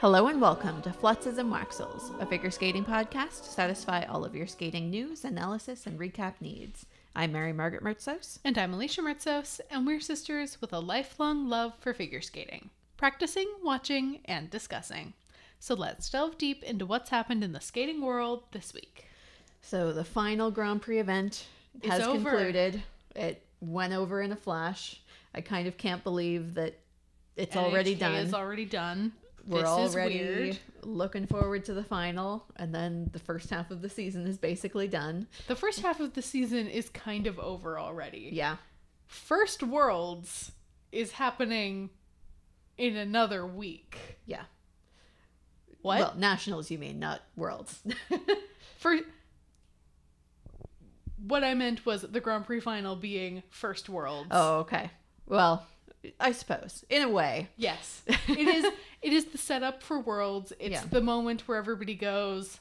Hello and welcome to Flutzes and Waxels, a figure skating podcast to satisfy all of your skating news, analysis, and recap needs. I'm Mary Margaret Mertzos. And I'm Alicia Mertzos, and we're sisters with a lifelong love for figure skating, practicing, watching, and discussing. So let's delve deep into what's happened in the skating world this week. So the final Grand Prix event has concluded. It went over in a flash. I kind of can't believe that it's already done. It's already done. We're already looking forward to the final, and then the first half of the season is basically done. The first half of the season is kind of over already. Yeah. First Worlds is happening in another week. Yeah. What? Well, Nationals you mean, not Worlds. What I meant was the Grand Prix final being First Worlds. Oh, okay. Well, I suppose, in a way. Yes. It is the setup for Worlds. It's the moment where everybody goes,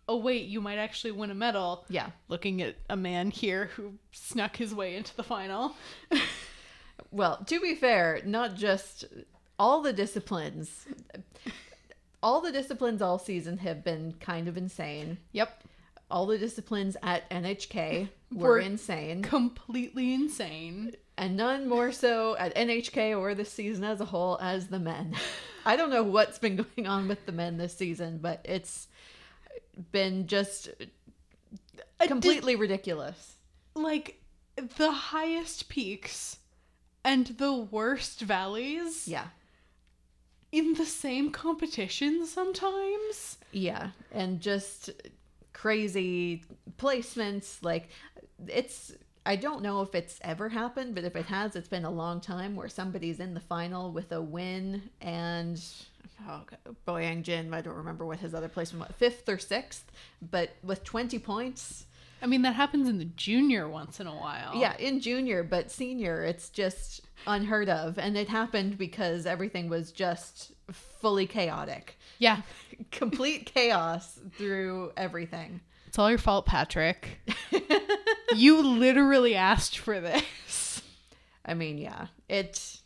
oh wait, you might actually win a medal. Yeah. Looking at a man here who snuck his way into the final. Well, to be fair, not just all the disciplines all season have been kind of insane. Yep. All the disciplines at NHK were insane. Completely insane. And none more so at NHK or this season as a whole as the men. I don't know what's been going on with the men this season, but it's been just completely ridiculous. Like, the highest peaks and the worst valleys. Yeah. In the same competition sometimes. Yeah. And just crazy placements. Like, I don't know if it's ever happened, but if it has, it's been a long time where somebody's in the final with a win and Boyang Jin, I don't remember what his other placement was, 5th or 6th, but with 20 points. I mean, that happens in the junior once in a while. Yeah, in junior, but senior, it's just unheard of. And it happened because everything was just fully chaotic. Yeah. Complete chaos through everything. It's all your fault, Patrick. You literally asked for this. I mean, yeah, it's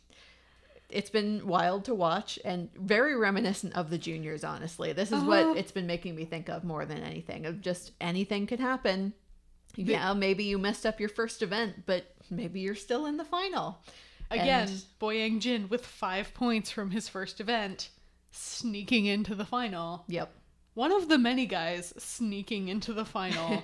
been wild to watch and very reminiscent of the juniors, honestly. This is what it's been making me think of more than anything. Of just anything could happen. Yeah, maybe you messed up your first event, but maybe you're still in the final. Again, Boyang Jin with 5 points from his first event, sneaking into the final. Yep. One of the many guys sneaking into the final.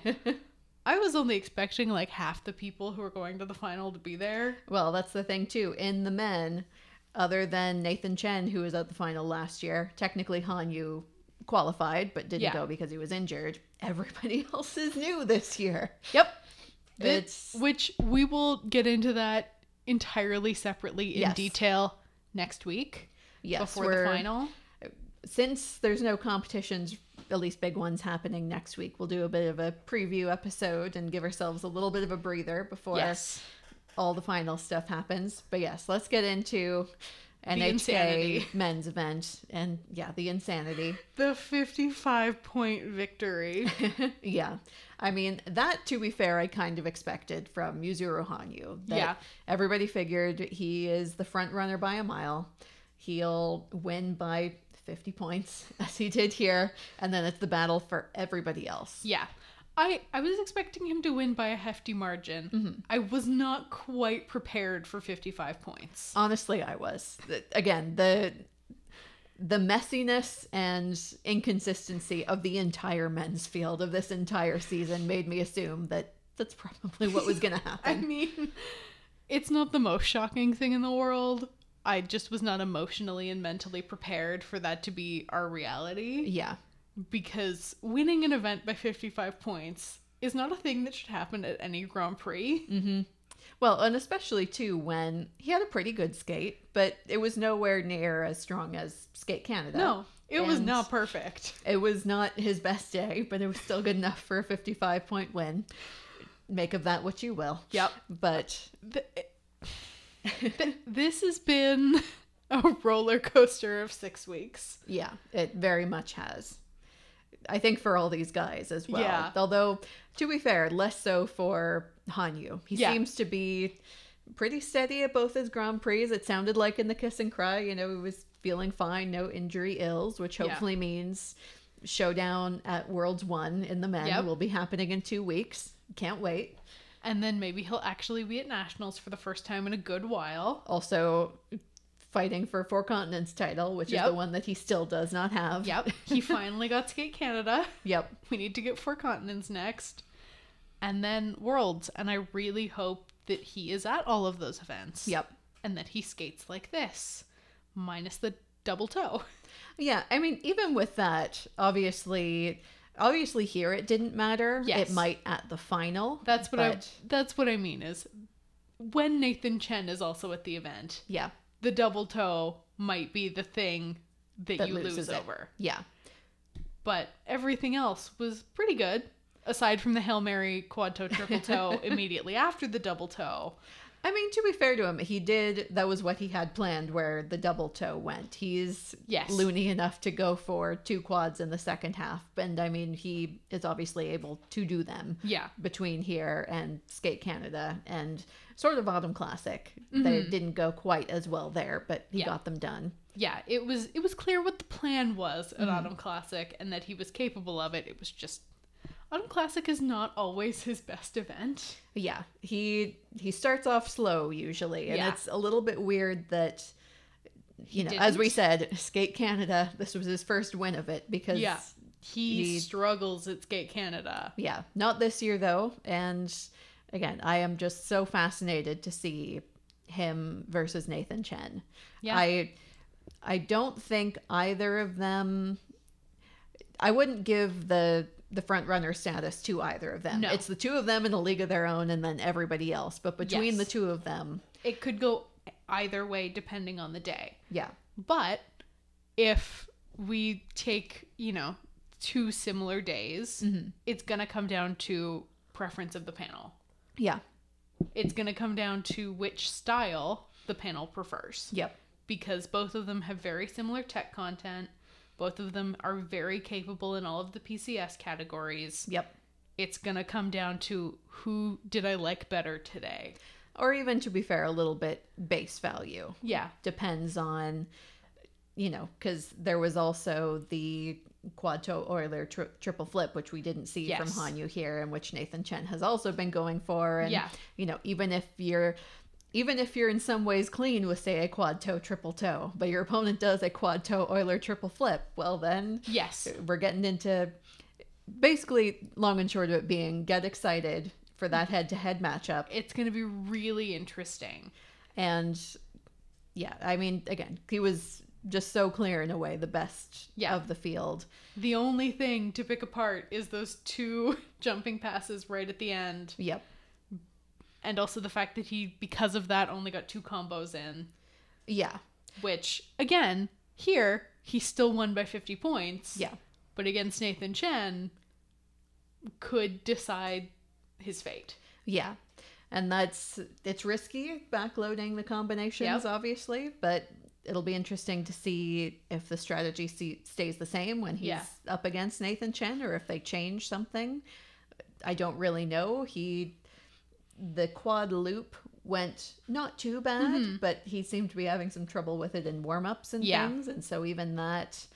I was only expecting like half the people who were going to the final to be there. Well, that's the thing too. In the men, other than Nathan Chen, who was at the final last year, technically Hanyu qualified, but didn't go because he was injured. Everybody else is new this year. Yep. Which we will get into that entirely separately in detail next week. Yes. Before the final. Since there's no competitions, at least big ones happening next week, we'll do a bit of a preview episode and give ourselves a little bit of a breather before all the final stuff happens. But yes, let's get into NHK men's event and the insanity. The 55-point victory. Yeah. I mean, that, to be fair, I kind of expected from Yuzuru Hanyu. Everybody figured he is the front runner by a mile. He'll win by 50 points, as he did here, and then it's the battle for everybody else. Yeah. I was expecting him to win by a hefty margin. Mm-hmm. I was not quite prepared for 55 points. Honestly, I was. Again, the messiness and inconsistency of the entire men's field of this entire season made me assume that that's probably what was going to happen. I mean, it's not the most shocking thing in the world. I just was not emotionally and mentally prepared for that to be our reality. Yeah. Because winning an event by 55 points is not a thing that should happen at any Grand Prix. Mm-hmm. Well, and especially, too, when he had a pretty good skate, but it was nowhere near as strong as Skate Canada. No, it was not perfect. It was not his best day, but it was still good enough for a 55-point win. Make of that what you will. Yep. But this has been a roller coaster of 6 weeks. Yeah, it very much has. I think for all these guys as well. Yeah. Although, to be fair, less so for Hanyu. He seems to be pretty steady at both his Grand Prix. It sounded like in the Kiss and Cry, he was feeling fine, no injury ills, which hopefully means showdown at Worlds 1 in the men will be happening in 2 weeks. Can't wait. And then maybe he'll actually be at Nationals for the first time in a good while. Also fighting for 4 Continents title, which is the one that he still does not have. Yep. He finally got Skate Canada. Yep. We need to get 4 Continents next. And then Worlds. And I really hope that he is at all of those events. Yep. And that he skates like this, minus the double toe. Yeah. I mean, even with that, obviously here it didn't matter. Yes. It might at the final. That's what I mean is when Nathan Chen is also at the event. Yeah. The double toe might be the thing that you lose over. Yeah. But everything else was pretty good, aside from the Hail Mary quad toe, triple toe immediately after the double toe. I mean, to be fair to him, that was what he had planned where the double toe went. He's loony enough to go for 2 quads in the second half. And I mean, he is obviously able to do them between here and Skate Canada and sort of Autumn Classic. They didn't go quite as well there, but he got them done. Yeah, it was clear what the plan was at Autumn Classic and that he was capable of it. It was just Autumn Classic is not always his best event. Yeah, he starts off slow usually, and it's a little bit weird that, as we said, Skate Canada, this was his first win of it because he struggles at Skate Canada. Yeah, not this year though, and again, I am just so fascinated to see him versus Nathan Chen. Yeah. I don't think either of them, I wouldn't give the front runner status to either of them. No. It's the 2 of them in a league of their own and then everybody else. But between the 2 of them, it could go either way depending on the day. Yeah. But if we take, 2 similar days, it's going to come down to preference of the panel. Yeah. It's going to come down to which style the panel prefers. Yep. Because both of them have very similar tech content. Both of them are very capable in all of the PCS categories. Yep. It's going to come down to who did I like better today. Or even, to be fair, a little bit base value. Yeah. Depends on, because there was also the quad toe Euler triple flip, which we didn't see from Hanyu here, and which Nathan Chen has also been going for. And, even if you're in some ways clean with, say, a quad toe, triple toe, but your opponent does a quad toe Euler triple flip, well then, we're getting into basically long and short of it being get excited for that head-to-head matchup. It's going to be really interesting. And I mean, again, he was just so clear in a way the best of the field. The only thing to pick apart is those 2 jumping passes right at the end. Yep. And also the fact that he, because of that, only got 2 combos in. Yeah. Which, again, here, he still won by 50 points. Yeah. But against Nathan Chen, could decide his fate. Yeah. And it's risky, backloading the combinations, obviously. But it'll be interesting to see if the strategy stays the same when he's up against Nathan Chen, or if they change something. I don't really know. The quad loop went not too bad, but he seemed to be having some trouble with it in warm-ups and things. And so even that,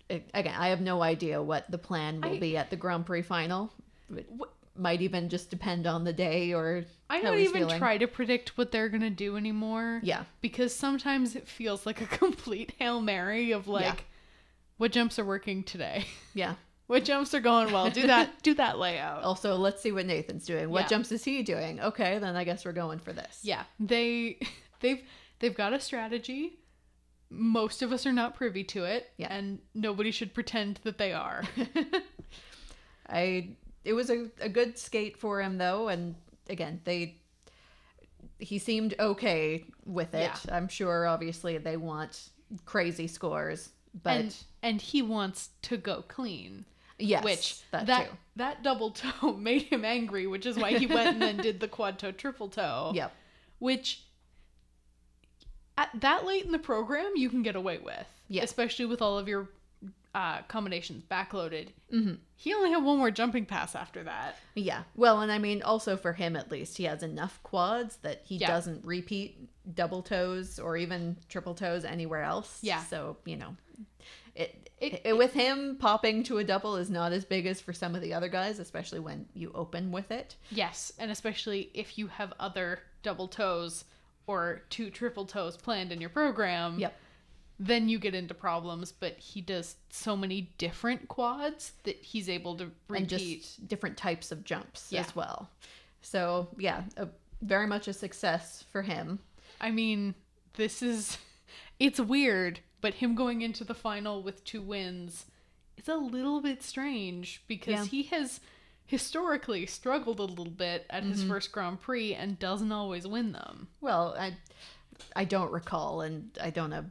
again, I have no idea what the plan will be at the Grand Prix final. It might even just depend on the day or I don't even try to predict what they're going to do anymore. Yeah. Because sometimes it feels like a complete Hail Mary of what jumps are working today? Yeah. What jumps are going well? Do that layout. Also, let's see what Nathan's doing. What jumps is he doing? Okay, then I guess we're going for this. Yeah. They've got a strategy. Most of us are not privy to it, and nobody should pretend that they are. It was a good skate for him though, and again, he seemed okay with it. Yeah. I'm sure obviously they want crazy scores, but and he wants to go clean. Yes, which that double toe made him angry, which is why he went and then did the quad toe, triple toe. Yep. Which at that late in the program you can get away with, especially with all of your combinations backloaded. Mm-hmm. He only had 1 more jumping pass after that. Yeah. Well, and I mean, also for him at least, he has enough quads that he doesn't repeat double toes or even triple toes anywhere else. Yeah. So, you know, it with him, popping to a double is not as big as for some of the other guys, especially when you open with it. Yes, and especially if you have other double toes or 2 triple toes planned in your program. Yep. Then you get into problems, but he does so many different quads that he's able to repeat. And just different types of jumps as well. So, yeah, very much a success for him. I mean, it's weird, but him going into the final with 2 wins is a little bit strange because he has historically struggled a little bit at his first Grand Prix and doesn't always win them. Well, I don't recall, and I don't know.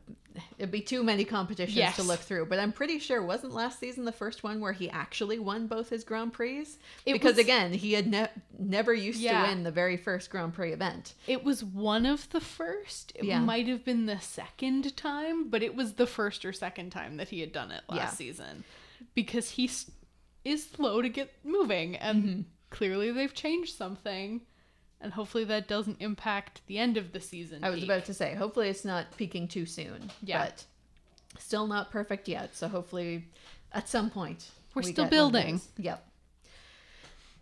It'd be too many competitions to look through, but I'm pretty sure wasn't last season the first one where he actually won both his Grand Prix? Again, he had never used to win the very first Grand Prix event. It was one of the first. It might have been the second time, but it was the first or second time that he had done it last season. Because he is slow to get moving, and clearly they've changed something. And hopefully that doesn't impact the end of the season. I was about to say, hopefully it's not peaking too soon. Yeah. But still not perfect yet. So hopefully at some point we're still building. Yep.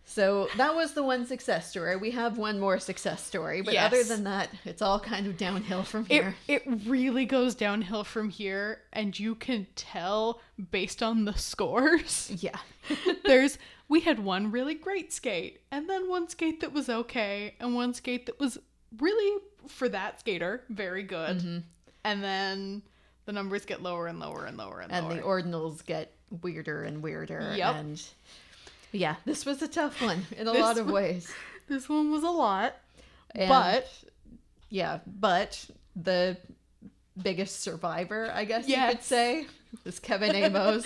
So that was the one success story. We have one more success story. But other than that, it's all kind of downhill from here. It really goes downhill from here. And you can tell based on the scores. Yeah. We had one really great skate, and then one skate that was okay, and one skate that was really, for that skater, very good. And then the numbers get lower and lower and lower and lower. And the ordinals get weirder and weirder. Yep. And yeah, this was a tough one in a lot of ways. This one was a lot. But the biggest survivor, I guess you could say, was Kevin Amos.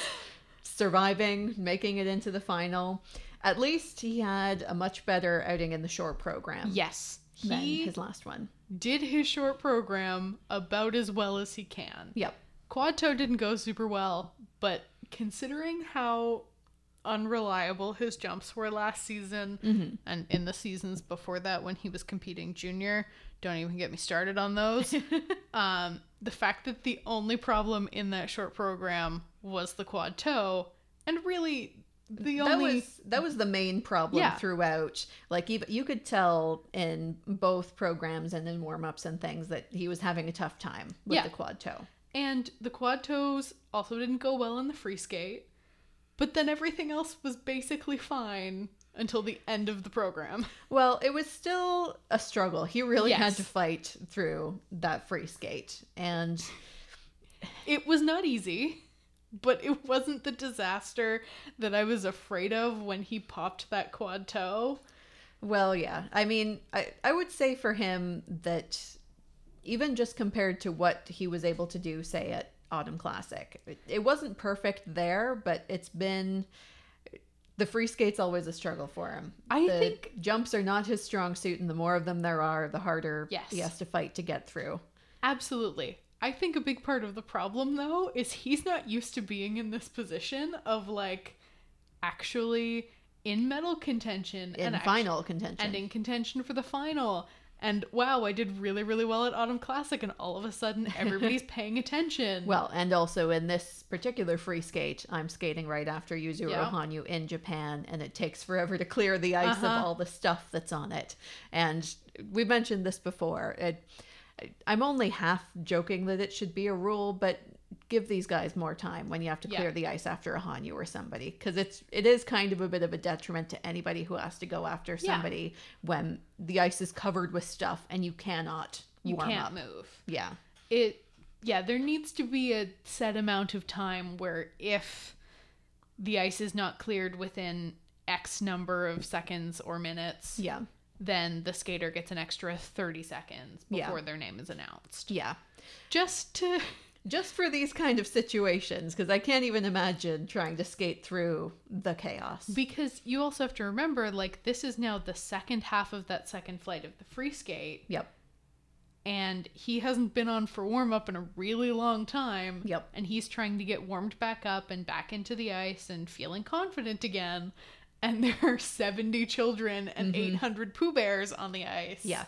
Surviving, making it into the final. At least he had a much better outing in the short program. Yes. Than his last one. Did his short program about as well as he can. Yep. Quad toe didn't go super well, but considering how unreliable his jumps were last season and in the seasons before that when he was competing junior, don't even get me started on those. The fact that the only problem in that short program was the quad toe, and really that was the main problem throughout. Like, even you could tell in both programs and in warm-ups and things that he was having a tough time with the quad toe. And the quad toes also didn't go well in the free skate, but then everything else was basically fine until the end of the program. Well, it was still a struggle. He really had to fight through that free skate, and it was not easy, but it wasn't the disaster that I was afraid of when he popped that quad toe. Well, yeah. I mean, I would say for him that even just compared to what he was able to do, say, at Autumn Classic, it wasn't perfect there, but it's been... The free skate's always a struggle for him. I think jumps are not his strong suit, and the more of them there are, the harder he has to fight to get through. Absolutely. I think a big part of the problem, though, is he's not used to being in this position of, like, actually in medal contention. In final contention. And in contention for the final. And wow, I did really, really well at Autumn Classic, and all of a sudden everybody's paying attention. Well, and also in this particular free skate, I'm skating right after Yuzuru Hanyu in Japan, and it takes forever to clear the ice of all the stuff that's on it. And we mentioned this before. I'm only half joking that it should be a rule, but give these guys more time when you have to clear the ice after a Hanyu or somebody, because it is kind of a bit of a detriment to anybody who has to go after somebody when the ice is covered with stuff and you can't move. There needs to be a set amount of time where if the ice is not cleared within X number of seconds or minutes, then the skater gets an extra 30 seconds before their name is announced. Just for these kind of situations, because I can't even imagine trying to skate through the chaos. Because you also have to remember, like, this is now the second half of that second flight of the free skate. Yep. And he hasn't been on for warm-up in a really long time. Yep. And he's trying to get warmed back up and back into the ice and feeling confident again. And there are 70 children and 800 Pooh Bears on the ice. Yeah.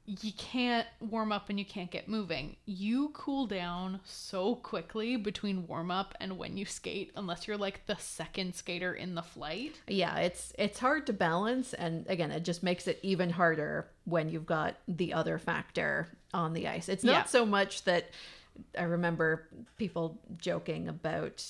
you can't warm up and you can't get moving. You cool down so quickly between warm up and when you skate, unless you're like the second skater in the flight. Yeah, it's hard to balance, and again, it just makes it even harder when you've got the other factor on the ice. It's not so much that I remember people joking about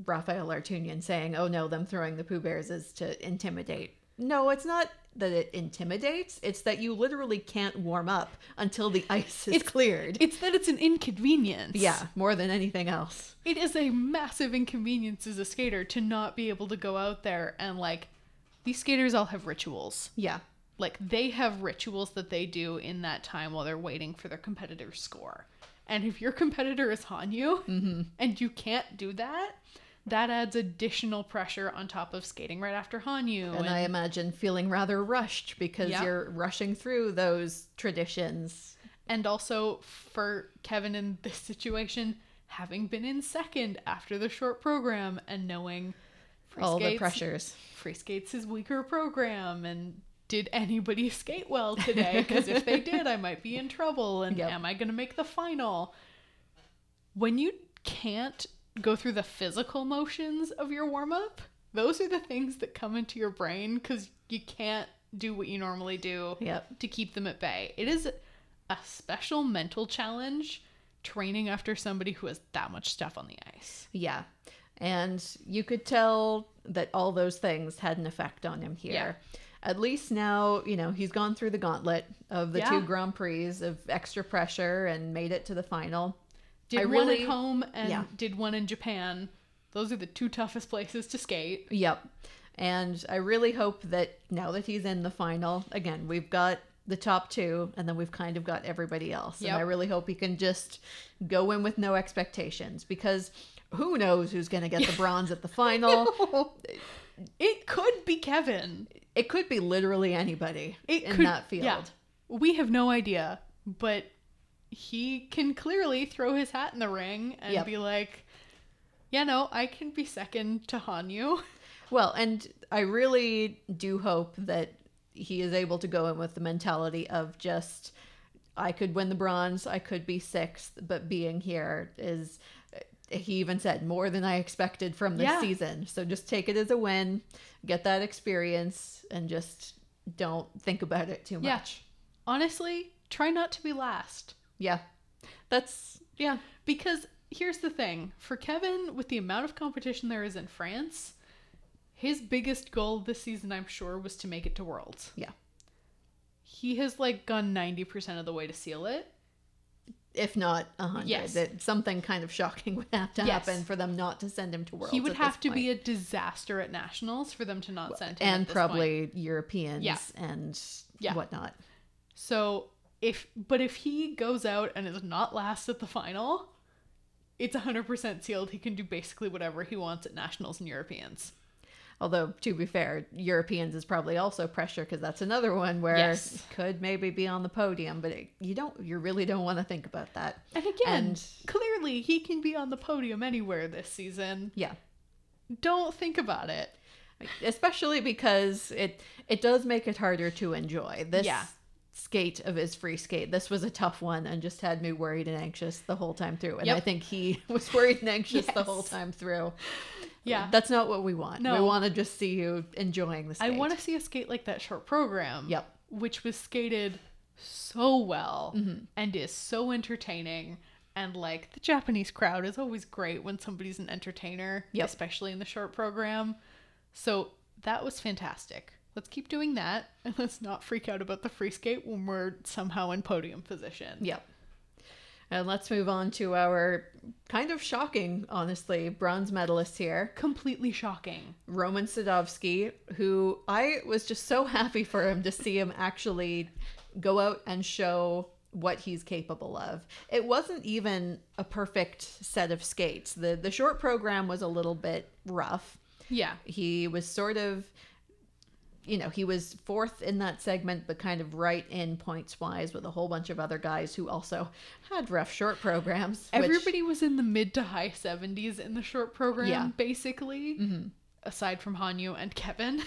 Rafael Artunian saying, "Oh no, them throwing the Pooh Bears is to intimidate." No, it's not that it intimidates. It's that you literally can't warm up until the ice is cleared. It's that it's an inconvenience. Yeah, more than anything else. It is a massive inconvenience as a skater to not be able to go out there and, like, these skaters all have rituals. Yeah. Like, they have rituals that they do in that time while they're waiting for their competitor's score. And if your competitor is Hanyu and you can't do that, that adds additional pressure on top of skating right after Hanyu. And I imagine feeling rather rushed because you're rushing through those traditions. And also for Kevin in this situation, having been in second after the short program and knowing the pressures. Free skates his weaker program, and did anybody skate well today? Because if they did, I might be in trouble. And am I going to make the final? When you can't go through the physical motions of your warm-up, those are the things that come into your brain because you can't do what you normally do to keep them at bay. It is a special mental challenge training after somebody who has that much stuff on the ice. Yeah. And you could tell that all those things had an effect on him here. Yeah. At least now, you know, he's gone through the gauntlet of the two Grand Prix of extra pressure and made it to the final. Did one at home and did one in Japan. Those are the two toughest places to skate. Yep. And I really hope that now that he's in the final, again, we've got the top two and then we've kind of got everybody else. Yep. And I really hope he can just go in with no expectations, because who knows who's going to get the bronze at the final. It could be Kevin. It could be literally anybody in that field. Yeah. We have no idea, but he can clearly throw his hat in the ring and be like, yeah, no, I can be second to Hanyu. Well, and I really do hope that he is able to go in with the mentality of just, I could win the bronze, I could be sixth, but being here is, he even said, more than I expected from this season. So just take it as a win, get that experience, and just don't think about it too much. Honestly, try not to be last. Yeah. Because here's the thing. For Kevin, with the amount of competition there is in France, his biggest goal this season, I'm sure, was to make it to Worlds. Yeah. He has, like, gone 90% of the way to seal it. If not 100. Yes. That something kind of shocking would have to happen for them not to send him to Worlds. He would have to be a disaster at Nationals for them to not send him. And probably Europeans and whatnot. So if he goes out and is not last at the final, it's 100% sealed. He can do basically whatever he wants at Nationals and Europeans. Although, to be fair, Europeans is probably also pressure, because that's another one where could maybe be on the podium, but you really don't want to think about that. And again, clearly he can be on the podium anywhere this season. Yeah. Don't think about it. Especially because it does make it harder to enjoy. This skate of his free skate, this was a tough one and just had me worried and anxious the whole time through. And I think he was worried and anxious the whole time through. Yeah. That's not what we want. No. We want to just see you enjoying the skate. I want to see a skate like that short program. Which was skated so well and is so entertaining. And, like, the Japanese crowd is always great when somebody's an entertainer, especially in the short program. So that was fantastic. Let's keep doing that, and let's not freak out about the free skate when we're somehow in podium position. Yep. And let's move on to our kind of shocking, honestly, bronze medalist here. Completely shocking. Roman Sidarsky, who I was just so happy for him to see him actually go out and show what he's capable of. It wasn't even a perfect set of skates. The short program was a little bit rough. Yeah. He was sort of, he was fourth in that segment, but kind of right in points wise with a whole bunch of other guys who also had rough short programs. Everybody was in the mid to high 70s in the short program, basically, aside from Hanyu and Kevin.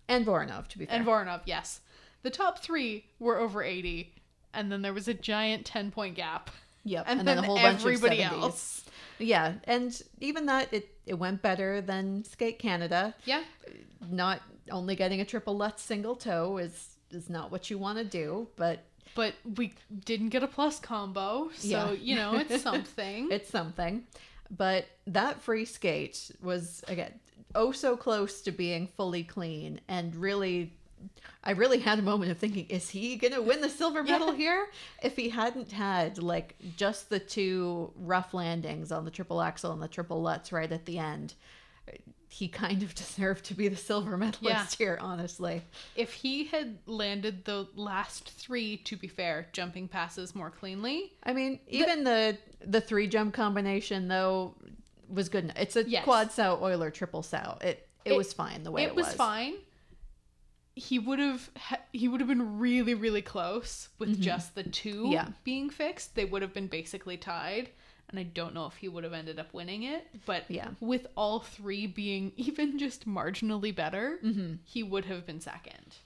And Voronov, to be fair. And Voronov, yes. The top three were over 80. and then there was a giant 10-point gap. Yep. And then a whole bunch of everybody else. Yeah. And even that, it went better than Skate Canada. Yeah. Not only getting a triple Lutz single toe is not what you want to do, but we didn't get a plus combo. So, it's something. It's something. But that free skate was, again, oh so close to being fully clean. And really, I really had a moment of thinking, is he going to win the silver medal here? If he hadn't had, like, just the 2 rough landings on the triple axel and the triple Lutz right at the end, he kind of deserved to be the silver medalist here, honestly. If he had landed the last 3, to be fair, jumping passes more cleanly. I mean, even the 3 jump combination, though, was good. It's a quad sow Euler triple sow. It was fine the way it was. It was fine. He would have been really, really close with just the 2 being fixed. They would have been basically tied. And I don't know if he would have ended up winning it. But with all 3 being even just marginally better, he would have been second.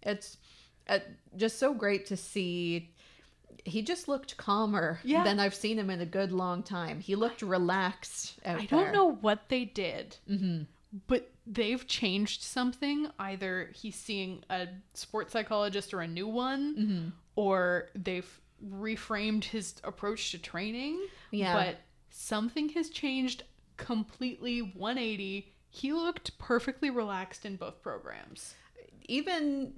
It's just so great to see. He just looked calmer than I've seen him in a good long time. He looked relaxed out there. I don't know what they did, but they've changed something. Either he's seeing a sports psychologist or a new one, or they've reframed his approach to training. But something has changed completely 180. He looked perfectly relaxed in both programs. Even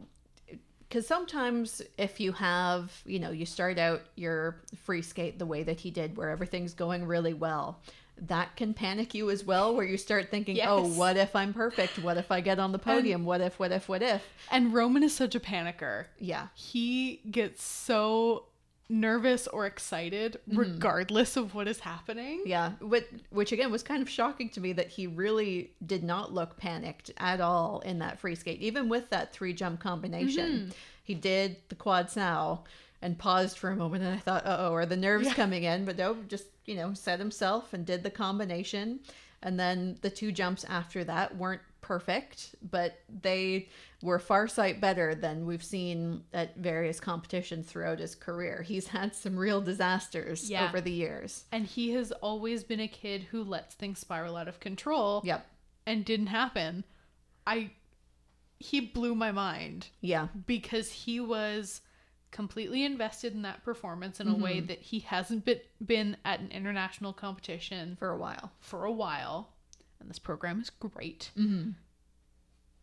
because sometimes if you have, you start out your free skate the way that he did, where everything's going really well, that can panic you as well, where you start thinking, oh, what if I'm perfect? What if I get on the podium? What if? And Roman is such a panicker. Yeah. He gets so nervous or excited regardless of what is happening. Yeah, which again was kind of shocking to me, that he really did not look panicked at all in that free skate. Even with that 3 jump combination, he did the quad sow and paused for a moment, and I thought, uh-oh, are the nerves coming in? But no, just set himself and did the combination. And then the 2 jumps after that weren't perfect, but they were far sight better than we've seen at various competitions throughout his career. He's had some real disasters over the years. And he has always been a kid who lets things spiral out of control. Yep. And didn't happen. He blew my mind. Yeah. Because he was completely invested in that performance in a way that he hasn't been at an international competition for a while. And this program is great.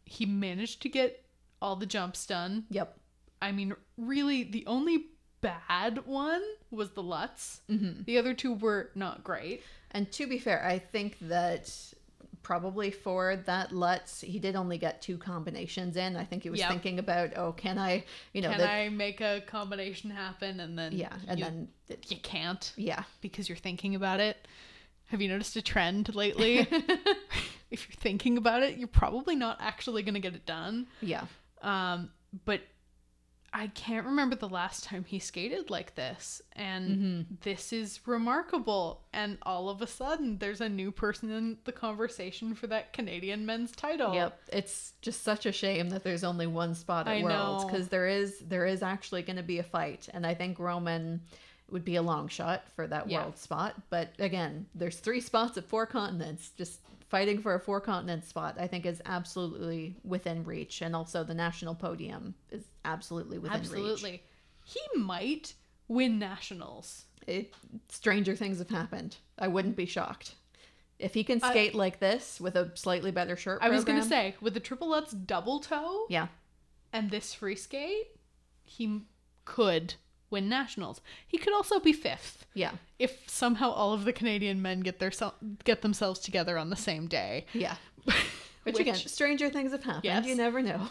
He managed to get all the jumps done. Yep. I mean, really, the only bad one was the Lutz. The other 2 were not great. And to be fair, I think that probably for that Lutz, he did only get 2 combinations in. I think he was thinking about, can I, I make a combination happen? And then then you can't. Yeah. Because you're thinking about it. Have you noticed a trend lately? If you're thinking about it, you're probably not actually going to get it done. Yeah. But I can't remember the last time he skated like this. And this is remarkable. And all of a sudden, there's a new person in the conversation for that Canadian men's title. Yep. It's just such a shame that there's only one spot at Worlds. Because there is actually going to be a fight. And I think Roman would be a long shot for that world spot. But again, there's 3 spots at 4 continents. Just fighting for a 4 continent spot, I think, is absolutely within reach. And also the national podium is absolutely within reach. He might win nationals. Stranger things have happened. I wouldn't be shocked. If he can skate like this with a slightly better shirt program. I was going to say, with the triple Lutz double toe and this free skate, he could win nationals. He could also be 5th. Yeah. If somehow all of the Canadian men get themselves together on the same day. Yeah. Which again, stranger things have happened. Yes. You never know.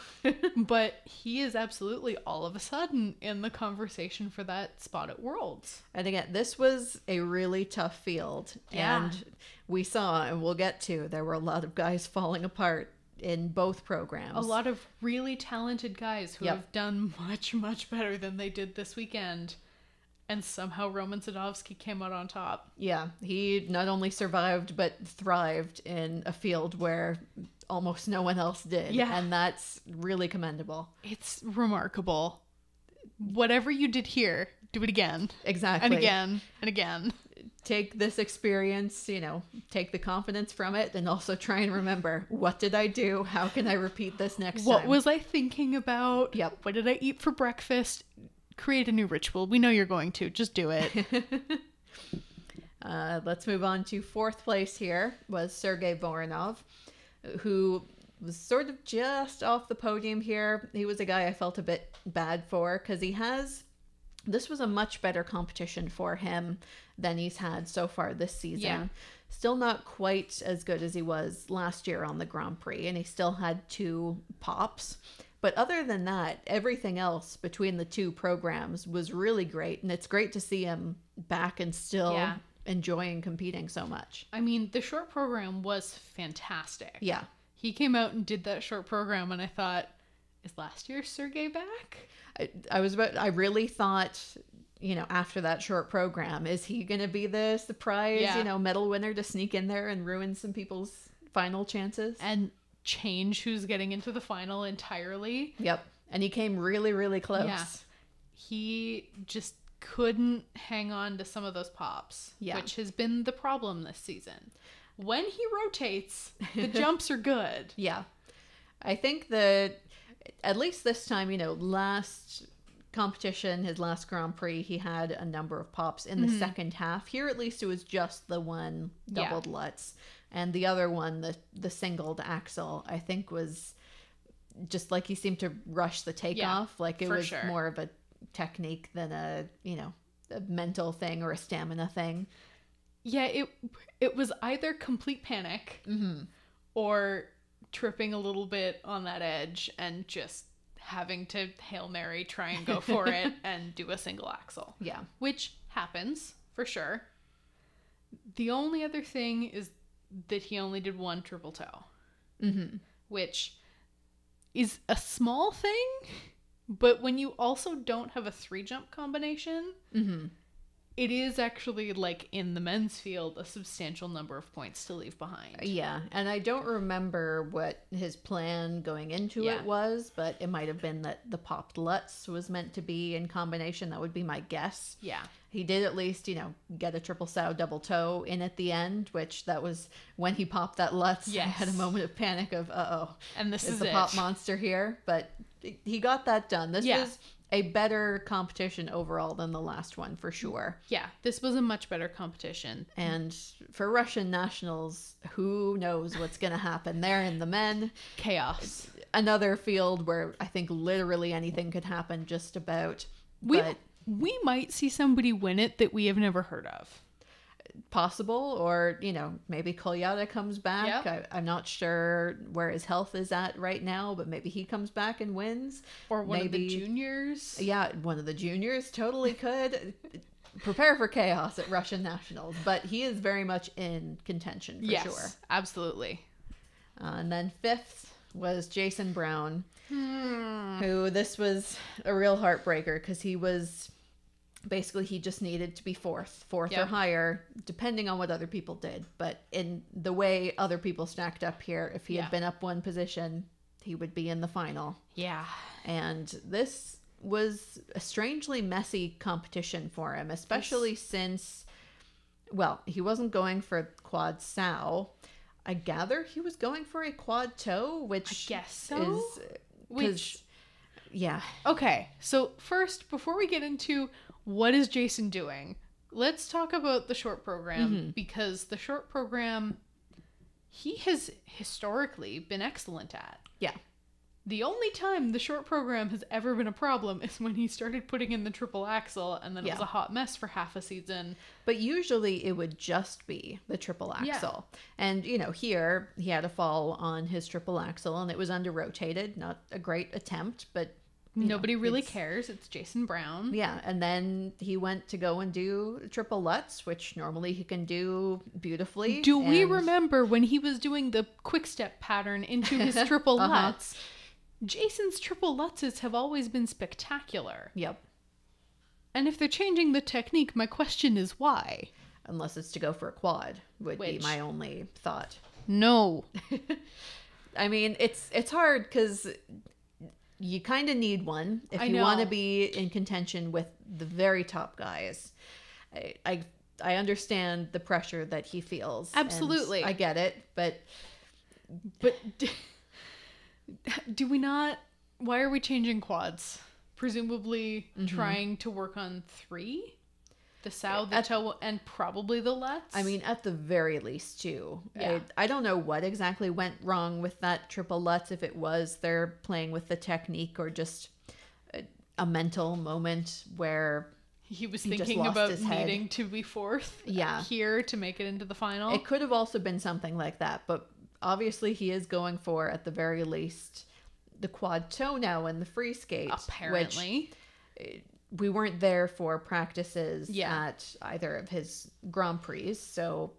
But he is absolutely all of a sudden in the conversation for that spot at Worlds. And again, this was a really tough field. Yeah. And we saw, and we'll get to, there were a lot of guys falling apart in both programs. A lot of really talented guys who have done much, much better than they did this weekend. And somehow Roman Sadovsky came out on top. Yeah, he not only survived, but thrived in a field where almost no one else did. Yeah. And that's really commendable. It's remarkable. whatever you did here, do it again. Exactly. And again and again. Take this experience, take the confidence from it, and also try and remember, what did I do? How can I repeat this next time? What was I thinking about? Yep. What did I eat for breakfast? Create a new ritual. We know you're going to. Just do it. Let's move on to fourth place here was Sergei Voronov, who was sort of just off the podium here. He was a guy I felt a bit bad for because this was a much better competition for him than he's had so far this season. Yeah. Still not quite as good as he was last year on the Grand Prix, and he still had 2 pops. But other than that, everything else between the 2 programs was really great, and it's great to see him back and still enjoying competing so much. I mean, the short program was fantastic. Yeah. He came out and did that short program, and I thought, is last year's Sergei back? I really thought, after that short program, is he going to be the surprise, medal winner to sneak in there and ruin some people's final chances? And change who's getting into the final entirely. Yep. And he came really, really close. Yeah. He just couldn't hang on to some of those pops, which has been the problem this season. When he rotates, the jumps are good. Yeah. I think that at least this time, last competition, his last Grand Prix, he had a number of pops in the second half. Here, at least, it was just the one doubled Lutz. And the other one, the singled axle, I think was just like he seemed to rush the takeoff. Like it was more of a technique than a mental thing or a stamina thing. Yeah, it was either complete panic or tripping a little bit on that edge and just having to Hail Mary, try and go for it and do a single axle. Yeah. Which happens, for sure. The only other thing is that he only did 1 triple toe. Which is a small thing, but when you also don't have a 3-jump combination, it is actually, like, in the men's field, a substantial number of points to leave behind. Yeah, and I don't remember what his plan going into it was, but it might have been that the popped Lutz was meant to be in combination. That would be my guess. Yeah. He did at least, get a triple sow double toe in at the end, which that was when he popped that Lutz. Yes. I had a moment of panic of, and this is the pop monster here. But he got that done. This was a better competition overall than the last one, for sure. Yeah, this was a much better competition. And for Russian nationals, who knows what's going to happen there in the men. Chaos. Another field where I think literally anything could happen just about. We might see somebody win it that we have never heard of. Possible, or maybe Kolyada comes back. I'm not sure where his health is at right now, but maybe he comes back and wins, or one of the juniors. One of the juniors totally could. Prepare for chaos at Russian nationals, but he is very much in contention for sure. Absolutely. And then 5th was Jason Brown, who this was a real heartbreaker because he was. Basically, he just needed to be fourth or higher, depending on what other people did. But in the way other people stacked up here, if he had been up 1 position, he would be in the final. Yeah. And this was a strangely messy competition for him, especially since, he wasn't going for quad sow. I gather he was going for a quad toe, which I guess so. Okay, so first, before we get into what is Jason doing, let's talk about the short program, because the short program, he has historically been excellent at. Yeah. The only time the short program has ever been a problem is when he started putting in the triple axle, and then it was a hot mess for half a season. But usually it would just be the triple axle. Yeah. And, here he had a fall on his triple axle, and it was under-rotated. Not a great attempt, but nobody really cares. It's Jason Brown. Yeah, and then he went to go and do triple Lutz, which normally he can do beautifully. Do we remember when he was doing the quick step pattern into his triple Lutz? Jason's triple Lutzes have always been spectacular. Yep. And if they're changing the technique, my question is why? Unless it's to go for a quad, would be my only thought. No. I mean, it's hard because you kind of need one if you want to be in contention with the very top guys. I understand the pressure that he feels. Absolutely. I get it, but do we not... Why are we changing quads? Presumably trying to work on 3? The Sao, the Toe, and probably the Lutz? I mean, at the very least, too. Yeah. I don't know what exactly went wrong with that triple Lutz, if it was they're playing with the technique or just a mental moment where he was thinking about needing to be 4th here to make it into the final. It could have also been something like that, but obviously he is going for, at the very least, the quad toe now in the free skate. Apparently. Which, we weren't there for practices at either of his Grand Prix, so,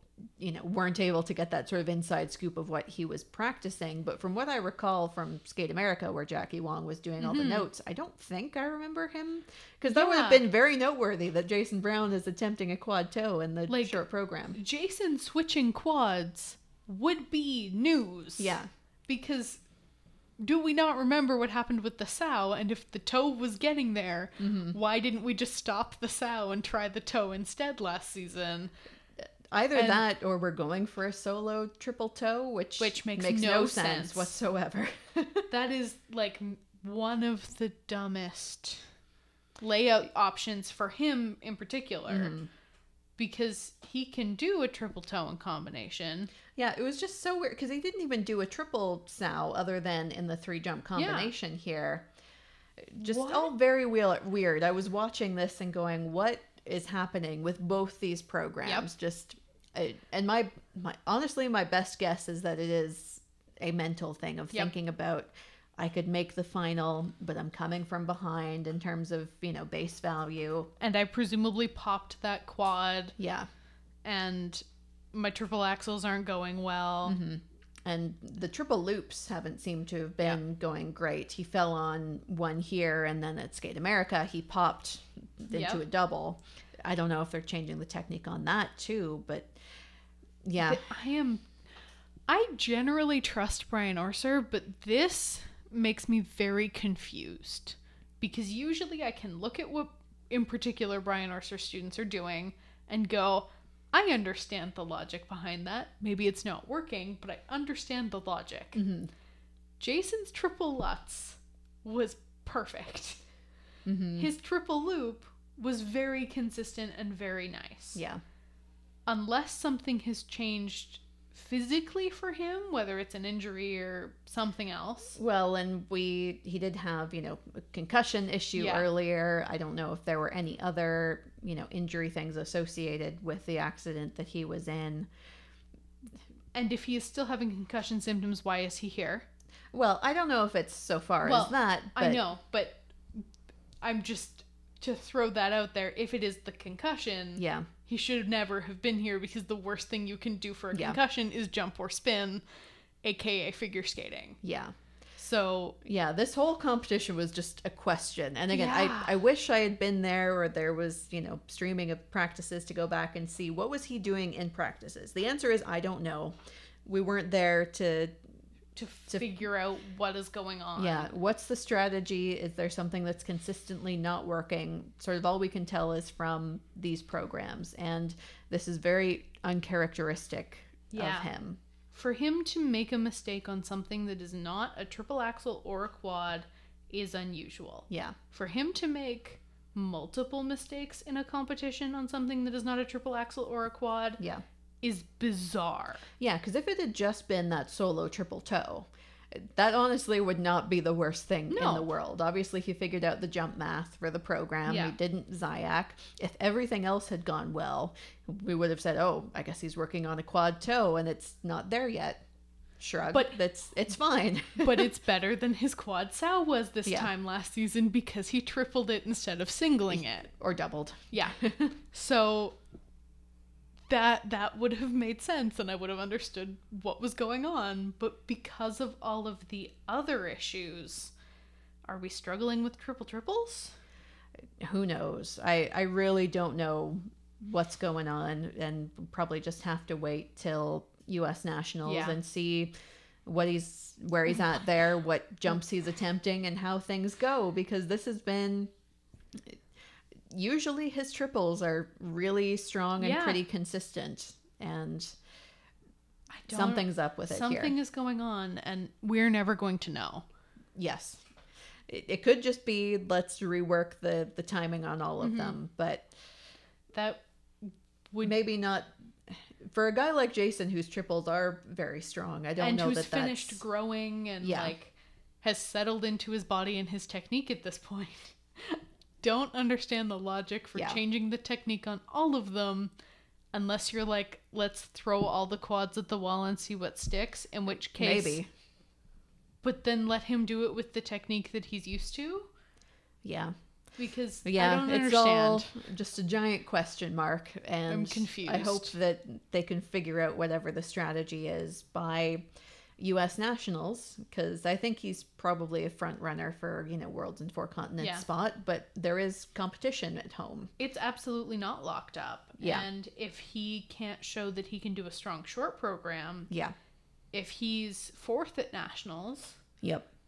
weren't able to get that sort of inside scoop of what he was practicing. But from what I recall from Skate America, where Jackie Wong was doing all the notes, I don't think I remember him. Because that would have been very noteworthy that Jason Brown is attempting a quad toe in the short program. Jason switching quads would be news. Yeah. Because... do we not remember what happened with the Sao? And if the toe was getting there, why didn't we just stop the Sao and try the toe instead last season? Either that or we're going for a solo triple toe, which makes no sense whatsoever. That is like one of the dumbest layout options for him in particular. Because he can do a triple toe in combination. Yeah, it was just so weird because he didn't even do a triple Sao other than in the 3-jump combination here. Just all very weird. I was watching this and going, what is happening with both these programs? Just, and my honestly, my best guess is that it is a mental thing of thinking about, I could make the final, but I'm coming from behind in terms of, base value. And I presumably popped that quad. Yeah. And my triple axels aren't going well. And the triple loops haven't seemed to have been going great. He fell on one here, and then at Skate America, he popped into a double. I don't know if they're changing the technique on that too, but yeah. I generally trust Brian Orser, but this makes me very confused. Because usually I can look at what, in particular, Brian Orser students are doing and go... I understand the logic behind that. Maybe it's not working, but I understand the logic. Jason's triple Lutz was perfect. His triple loop was very consistent and very nice. Yeah. Unless something has changed physically for him, whether it's an injury or something else. Well, and he did have, a concussion issue earlier. I don't know if there were any other, injury things associated with the accident that he was in. And if he is still having concussion symptoms, why is he here? Well, I don't know if it's so far as that. But... I know, but I'm just to throw that out there. If it is the concussion, he should never have been here, because the worst thing you can do for a concussion is jump or spin, aka figure skating. Yeah. So yeah, this whole competition was just a question. And again, I wish I had been there, or there was, streaming of practices to go back and see what was he doing in practices. The answer is I don't know. We weren't there to figure out what is going on. Yeah. What's the strategy? Is there something that's consistently not working? Sort of all we can tell is from these programs. And this is very uncharacteristic of him. For him to make a mistake on something that is not a triple axel or a quad is unusual. Yeah. For him to make multiple mistakes in a competition on something that is not a triple axel or a quad is bizarre. Yeah, because if it had just been that solo triple toe, that honestly would not be the worst thing in the world. Obviously, he figured out the jump math for the program. He didn't Zayak. If everything else had gone well, we would have said, oh, I guess he's working on a quad toe and it's not there yet. Shrug. But it's fine. But it's better than his quad Sao was this time last season, because he tripled it instead of singling it. Or doubled. Yeah. So... That would have made sense, and I would have understood what was going on. But because of all of the other issues, are we struggling with triples? Who knows? I really don't know what's going on, and probably just have to wait till U.S. Nationals and see where he's at there, what jumps he's attempting, and how things go, because this has been, usually his triples are really strong and pretty consistent, and something's up with it here. Something is going on, and we're never going to know. Yes. It could just be, let's rework the timing on all of them, but that would maybe not for a guy like Jason, whose triples are very strong. I don't know that that's... And who's finished growing and like has settled into his body and his technique at this point. Don't understand the logic for changing the technique on all of them unless you're like, let's throw all the quads at the wall and see what sticks, in which case... Maybe. But then let him do it with the technique that he's used to? Yeah. Because I don't understand. It's all just a giant question mark. And I'm confused. I hope that they can figure out whatever the strategy is by U.S. nationals, because I think he's probably a front runner for, Worlds and Four Continents spot, but there is competition at home. It's absolutely not locked up. Yeah. And if he can't show that he can do a strong short program, if he's fourth at nationals,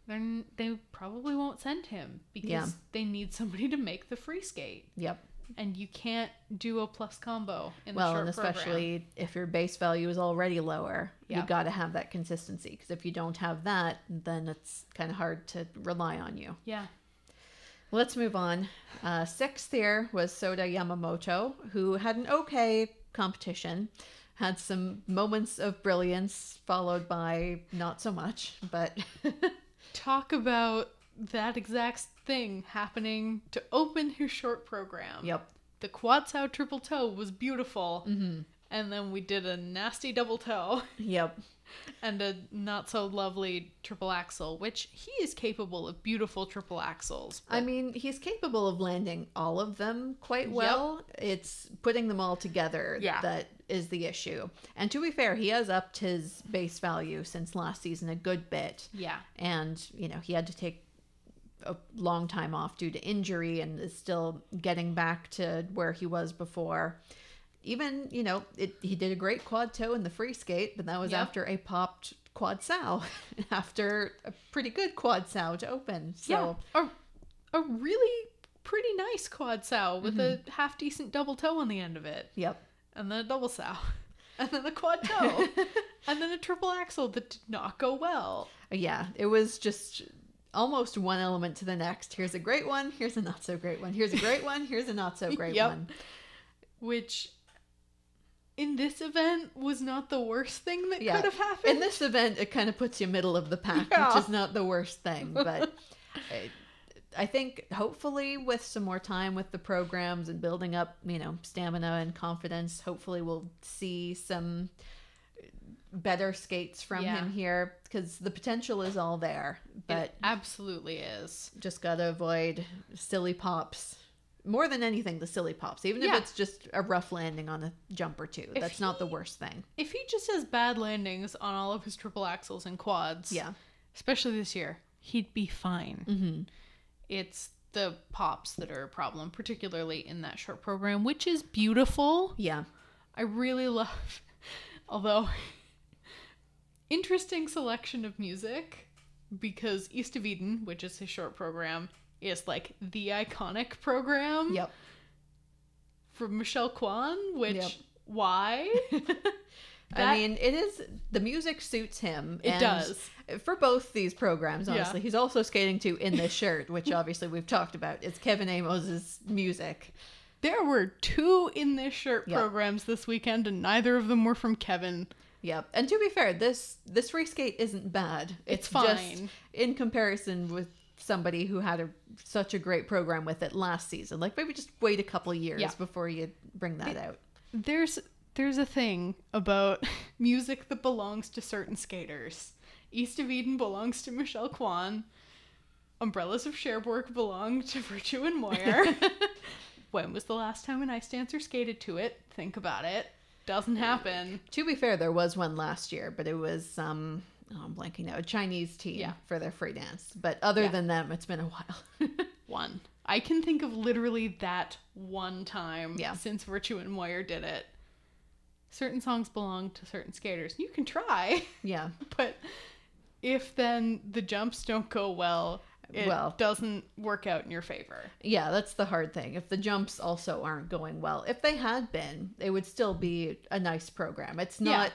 then they probably won't send him because they need somebody to make the free skate. And you can't do a plus combo in the short program. Well, and especially if your base value is already lower, you got to have that consistency. Because if you don't have that, then it's kind of hard to rely on you. Let's move on. Sixth here was Soda Yamamoto, who had an okay competition. Had some moments of brilliance, followed by not so much, but... Talk about that exact thing happening to open his short program. The quad sow triple toe was beautiful. And then we did a nasty double toe. And a not so lovely triple axel, which he is capable of beautiful triple axels. I mean, he's capable of landing all of them quite well. It's putting them all together that is the issue. And to be fair, he has upped his base value since last season a good bit. And, he had to take a long time off due to injury and is still getting back to where he was before. Even, he did a great quad toe in the free skate, but that was after a popped quad sow, after a pretty good quad sow to open. So a really pretty nice quad sow with a half decent double toe on the end of it. And then a double sow. And then a quad toe. And then a triple axel that did not go well. It was just almost one element to the next. Here's a great one. Here's a not so great one. Here's a great one. Here's a not so great one. Which... in this event was not the worst thing that could have happened. In this event, it kind of puts you middle of the pack, which is not the worst thing. But I think hopefully with some more time with the programs and building up, stamina and confidence, hopefully we'll see some better skates from him here, because the potential is all there. But it absolutely is. Just got to avoid silly pops. More than anything, the silly pops. Even if it's just a rough landing on a jump or two. That's not the worst thing. If he just has bad landings on all of his triple axels and quads, especially this year, he'd be fine. It's the pops that are a problem, particularly in that short program, which is beautiful. I really love... Although, interesting selection of music, because East of Eden, which is his short program... is like the iconic program from Michelle Kwan, which why? I mean, it is, the music suits him. It does. For both these programs, honestly. He's also skating to In This Shirt, which obviously we've talked about. It's Kevin Amos's music. There were 2 In This Shirt programs this weekend, and neither of them were from Kevin. And to be fair, this free skate isn't bad. It's fine. Just in comparison with somebody who had such a great program with it last season. Like, maybe just wait a couple years before you bring that out. There's a thing about music that belongs to certain skaters. East of Eden belongs to Michelle Kwan. Umbrellas of Cherbourg belong to Virtue and Moyer. When was the last time an ice dancer skated to it? Think about it. Doesn't happen. To be fair, there was one last year, but it was I'm blanking now. A Chinese team for their free dance. But other than them, it's been a while. One. I can think of literally that one time since Virtue and Moyer did it. Certain songs belong to certain skaters. You can try. But if then the jumps don't go well, it doesn't work out in your favor. Yeah, that's the hard thing. If the jumps also aren't going well, if they had been, it would still be a nice program. It's not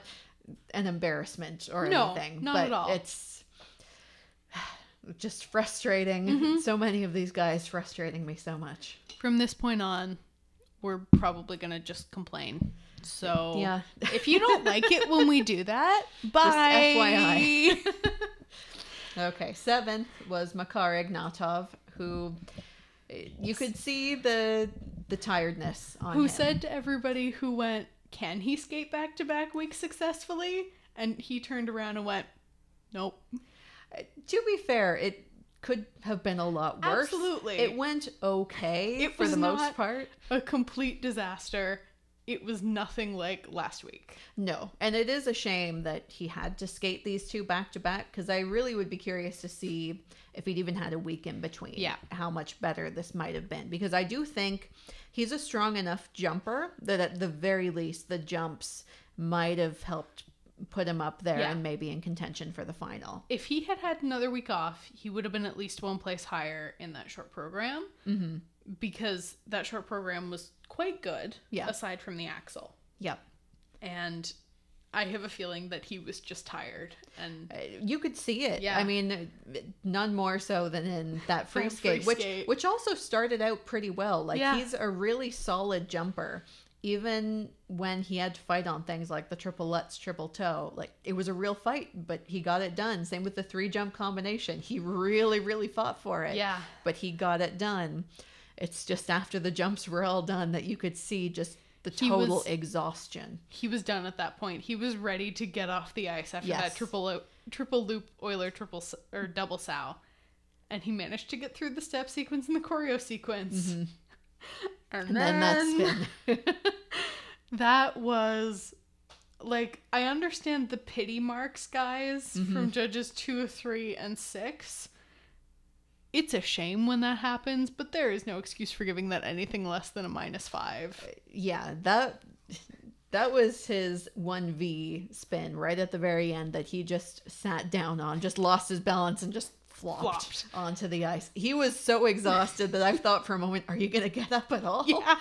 an embarrassment or anything. Not but at all. It's just frustrating. So many of these guys frustrating me so much. From this point on, we're probably going to just complain. So yeah. If you don't like it when we do that, bye. Just FYI. Okay, 7th was Makar Ignatov, who you could see the tiredness on him. Who said to everybody who went, can he skate back-to-back weeks successfully? And he turned around and went, nope. To be fair, it could have been a lot worse. Absolutely. It went okay for the most part. A complete disaster. It was nothing like last week. No. And it is a shame that he had to skate these two back to back, because I really would be curious to see if he'd even had a week in between. Yeah. How much better this might have been. Because I do think he's a strong enough jumper that at the very least the jumps might have helped put him up there and maybe in contention for the final. If he had had another week off, he would have been at least one place higher in that short program. Mm-hmm. Because that short program was quite good, aside from the axle. Yep. And I have a feeling that he was just tired. And you could see it. Yeah. I mean, none more so than in that free skate, which also started out pretty well. Like, he's a really solid jumper. Even when he had to fight on things like the triple Lutz, triple toe, like, it was a real fight, but he got it done. Same with the 3-jump combination. He really, really fought for it. Yeah. But he got it done. It's just after the jumps were all done that you could see just the total exhaustion. He was done at that point. He was ready to get off the ice after that triple loop Euler double sow. And he managed to get through the step sequence and the choreo sequence. Mm-hmm. And then that spin. That was, like, I understand the pity marks, guys, from judges 2, 3, and 6. It's a shame when that happens, but there is no excuse for giving that anything less than a -5. Yeah, that was his 1V spin right at the very end that he just sat down on, just lost his balance and just flopped onto the ice. He was so exhausted that I thought for a moment, are you going to get up at all? Yeah.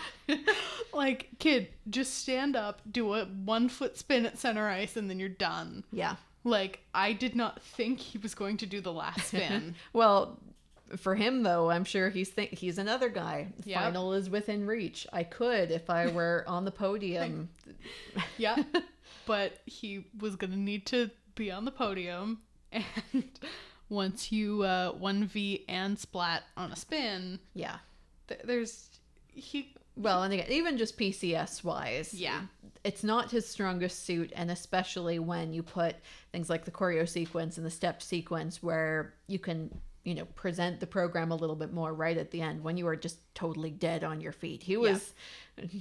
Like, kid, just stand up, do a 1-foot spin at center ice, and then you're done. Yeah. Like, I did not think he was going to do the last spin. Well, for him, though, I'm sure he's another guy. The final is within reach. I could if I were on the podium. Yeah. But he was going to need to be on the podium. And once you 1V and splat on a spin. Yeah. Well, and again, even just PCS-wise. Yeah. It's not his strongest suit, and especially when you put things like the choreo sequence and the step sequence where you can, present the program a little bit more right at the end when you are just totally dead on your feet. He was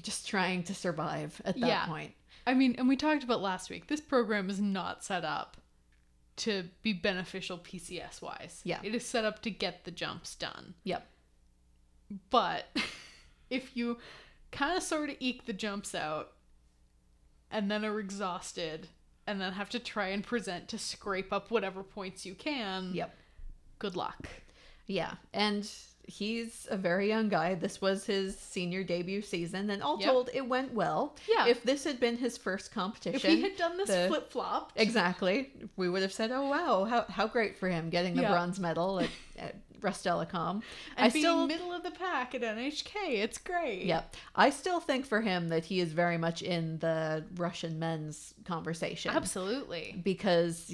just trying to survive at that point. I mean, and we talked about last week, this program is not set up to be beneficial PCS-wise. Yeah. It is set up to get the jumps done. Yep. But if you kind of sort of eke the jumps out and then are exhausted and then have to try and present to scrape up whatever points you can. Yep. Good luck. Yeah. And he's a very young guy. This was his senior debut season, and all told, it went well. Yeah. If this had been his first competition. If he had done this flip-flop. Exactly. We would have said, oh, wow, how great for him getting the bronze medal at Rustelecom. And being middle of the pack at NHK. It's great. Yep. I still think for him that he is very much in the Russian men's conversation. Absolutely. Because,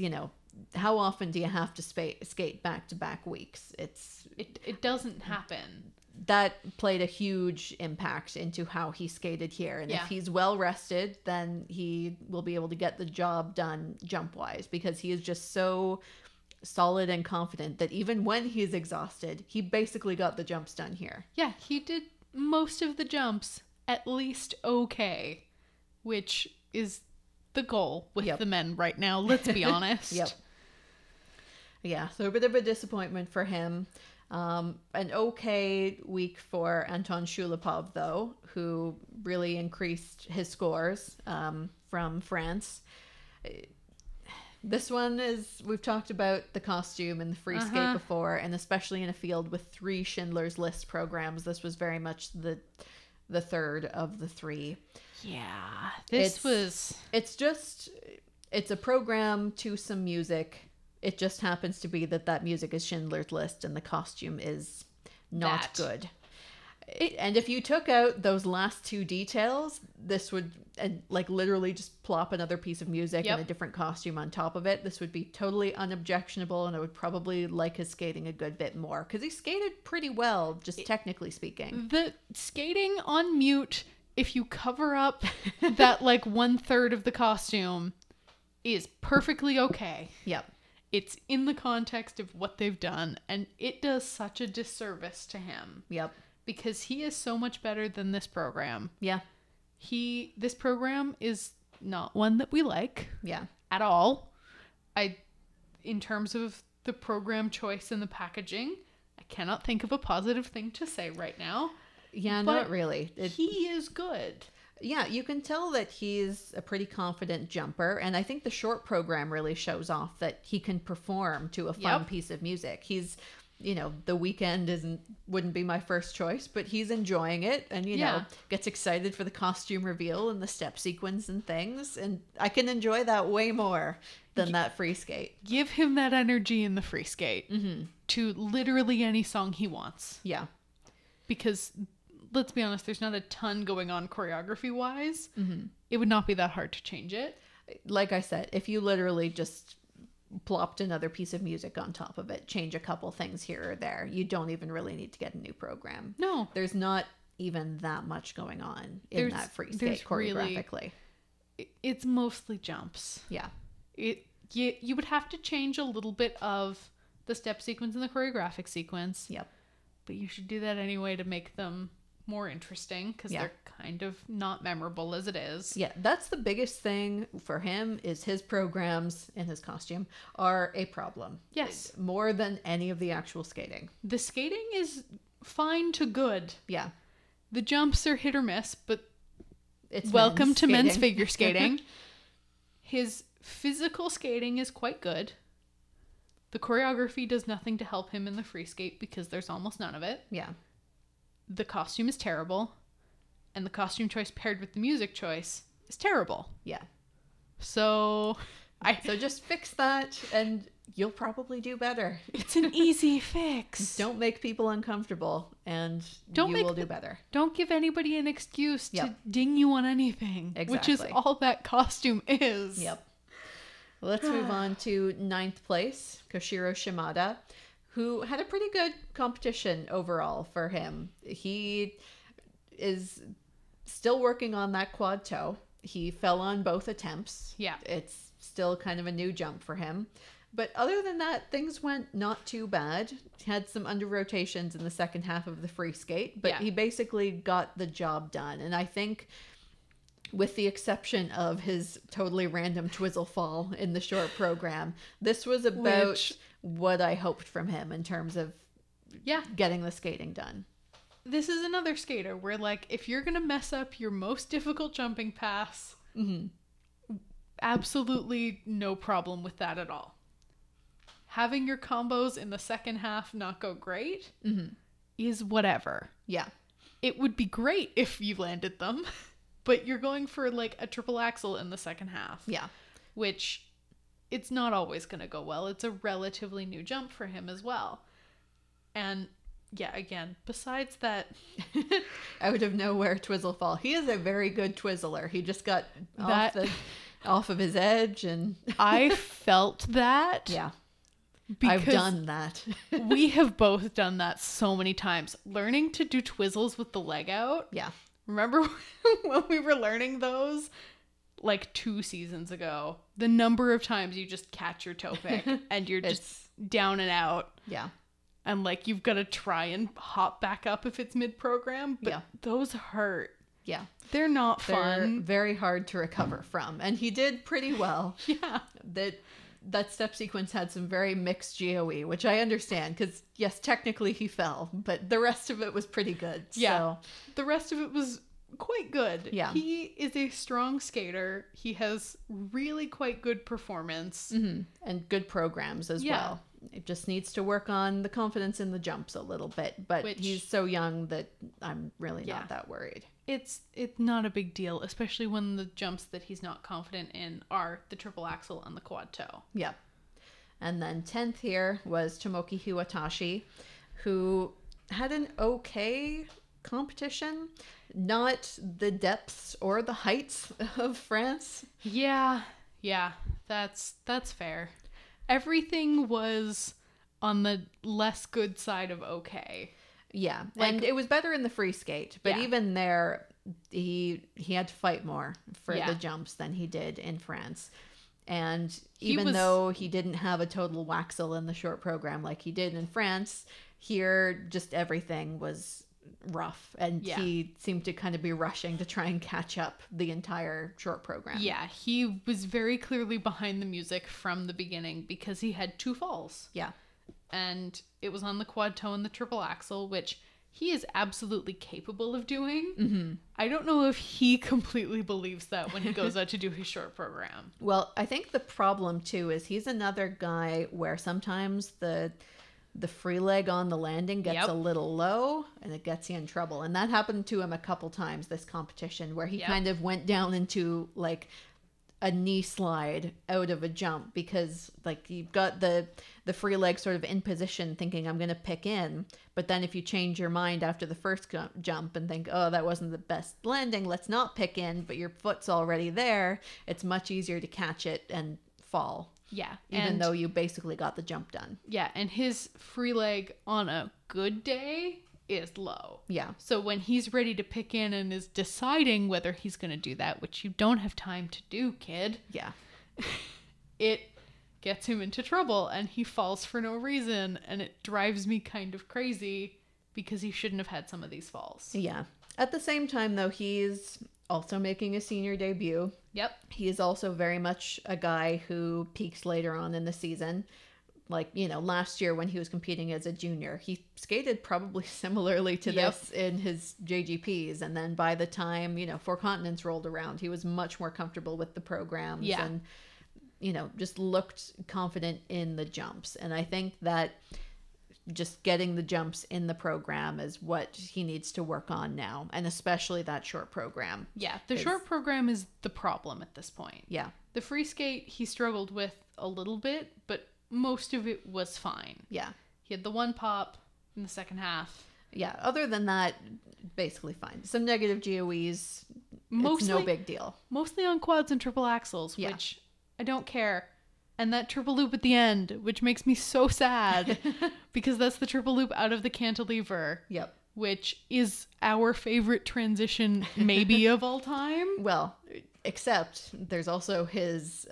how often do you have to skate back-to-back weeks? It doesn't happen. That played a huge impact into how he skated here. And if he's well rested, then he will be able to get the job done jump-wise, because he is just so solid and confident that even when he's exhausted, he basically got the jumps done here. Yeah, he did most of the jumps at least okay, which is the goal with the men right now, let's be honest. Yep. Yeah, so a bit of a disappointment for him. An okay week for Anton Shulapov, though, who really increased his scores from France. This one is, we've talked about the costume and the free skate before, and especially in a field with 3 Schindler's List programs, this was very much the third of the 3. Yeah. It's a program to some music. It just happens to be that music is Schindler's List and the costume is not good. And if you took out those last 2 details, this would literally just plop another piece of music and a different costume on top of it. This would be totally unobjectionable, and I would probably like his skating a good bit more because he skated pretty well, just technically speaking. The skating on mute, if you cover up that 1/3 of the costume, is perfectly okay. Yep. It's in the context of what they've done, and it does such a disservice to him. Yep. Because he is so much better than this program. Yeah. This program is not one that we like. Yeah. At all. In terms of the program choice and the packaging, I cannot think of a positive thing to say right now. Yeah, not really. He is good. Yeah, you can tell that he's a pretty confident jumper, and I think the short program really shows off that he can perform to a fun piece of music. He's, The Weeknd wouldn't be my first choice, but he's enjoying it, and gets excited for the costume reveal and the step sequence and things, and I can enjoy that way more than that free skate. Give him that energy in the free skate to literally any song he wants. Yeah. Because let's be honest, there's not a ton going on choreography wise. It would not be that hard to change it. Like I said, if you literally just plopped another piece of music on top of it, change a couple things here or there, you don't even really need to get a new program. No. There's not even that much going on in that free skate choreographically. It's mostly jumps. Yeah. You would have to change a little bit of the step sequence and the choreographic sequence. Yep. But you should do that anyway to make them more interesting because they're kind of not memorable as it is. Yeah, that's the biggest thing for him is his programs and his costume are a problem. Yes. More than any of the actual skating. The skating is fine to good. Yeah. The jumps are hit or miss, but it's welcome to men's figure skating. His physical skating is quite good. The choreography does nothing to help him in the free skate because there's almost none of it. Yeah. The costume is terrible, and the costume choice paired with the music choice is terrible. Yeah. So just fix that, and you'll probably do better. It's an easy fix. Don't make people uncomfortable, and you will do better. Don't give anybody an excuse to ding you on anything, which is all that costume is. Yep. Let's move on to 9th place, Koshiro Shimada, who had a pretty good competition overall for him. He is still working on that quad toe. He fell on both attempts. Yeah. It's still kind of a new jump for him. But other than that, things went not too bad. He had some under rotations in the second half of the free skate, but he basically got the job done. And I think, with the exception of his totally random twizzle fall in the short program, this was about what I hoped from him in terms of getting the skating done. This is another skater where, if you're going to mess up your most difficult jumping pass, absolutely no problem with that at all. Having your combos in the second half not go great is whatever. Yeah. It would be great if you landed them. But you're going for a triple axel in the second half. Yeah. Which it's not always going to go well. It's a relatively new jump for him as well. And again, besides that out of nowhere twizzle fall. He is a very good twizzler. He just got off of his edge, and I felt that. Yeah. I've done that. We have both done that so many times. Learning to do twizzles with the leg out. Yeah. Remember when we were learning those 2 seasons ago? The number of times you just catch your toe pick and you're just down and out. Yeah. And you've got to try and hop back up if it's mid-program. But those hurt. Yeah. They're not fun. They're very hard to recover from. And he did pretty well. Yeah. That step sequence had some very mixed GOE, which I understand because, yes, technically he fell, but the rest of it was pretty good. Yeah. So. The rest of it was quite good. Yeah. He is a strong skater. He has really quite good performance. Mm-hmm. And good programs as well. It just needs to work on the confidence in the jumps a little bit. But he's so young that I'm really not that worried. It's not a big deal, especially when the jumps that he's not confident in are the triple axel and the quad toe. Yeah. And then 10th here was Tamaki Hitoshi, who had an okay competition. Not the depths or the heights of France. Yeah, that's fair. Everything was on the less good side of okay. Yeah, and it was better in the free skate, but even there, he had to fight more for the jumps than he did in France. And even though he didn't have a total waxel in the short program like he did in France, here just everything was rough, and he seemed to kind of be rushing to try and catch up the entire short program. Yeah, he was very clearly behind the music from the beginning because he had 2 falls. Yeah. And it was on the quad toe and the triple axel, which he is absolutely capable of doing. Mm-hmm. I don't know if he completely believes that when he goes out to do his short program. Well, I think the problem too is he's another guy where sometimes the free leg on the landing gets a little low and it gets you in trouble. And that happened to him a couple times this competition, where he kind of went down into like a knee slide out of a jump because like you've got the free leg sort of in position thinking I'm going to pick in. But then if you change your mind after the first jump and think, oh, that wasn't the best landing, let's not pick in, but your foot's already there, it's much easier to catch it and fall. Yeah. Even though you basically got the jump done. Yeah. And his free leg on a good day is low. Yeah. So when he's ready to pick in and is deciding whether he's going to do that, which you don't have time to do, kid. Yeah. It gets him into trouble and he falls for no reason. And it drives me kind of crazy because he shouldn't have had some of these falls. Yeah. At the same time, though, he's also making a senior debut. Yep. He is also very much a guy who peaks later on in the season. Like, you know, last year when he was competing as a junior, he skated probably similarly to this in his JGPs. And then by the time, you know, 4 continents rolled around, he was much more comfortable with the programs and, you know, just looked confident in the jumps. And I think that just getting the jumps in the program is what he needs to work on now. And especially that short program. Yeah, the short program is the problem at this point. Yeah. The free skate he struggled with a little bit, but most of it was fine. Yeah. He had the 1 pop in the second half. Yeah, other than that, basically fine. Some negative GOEs, it's no big deal. Mostly on quads and triple axles, which I don't care. And that triple loop at the end, which makes me so sad because that's the triple loop out of the cantilever. Yep. Which is our favorite transition maybe of all time. Well, except there's also his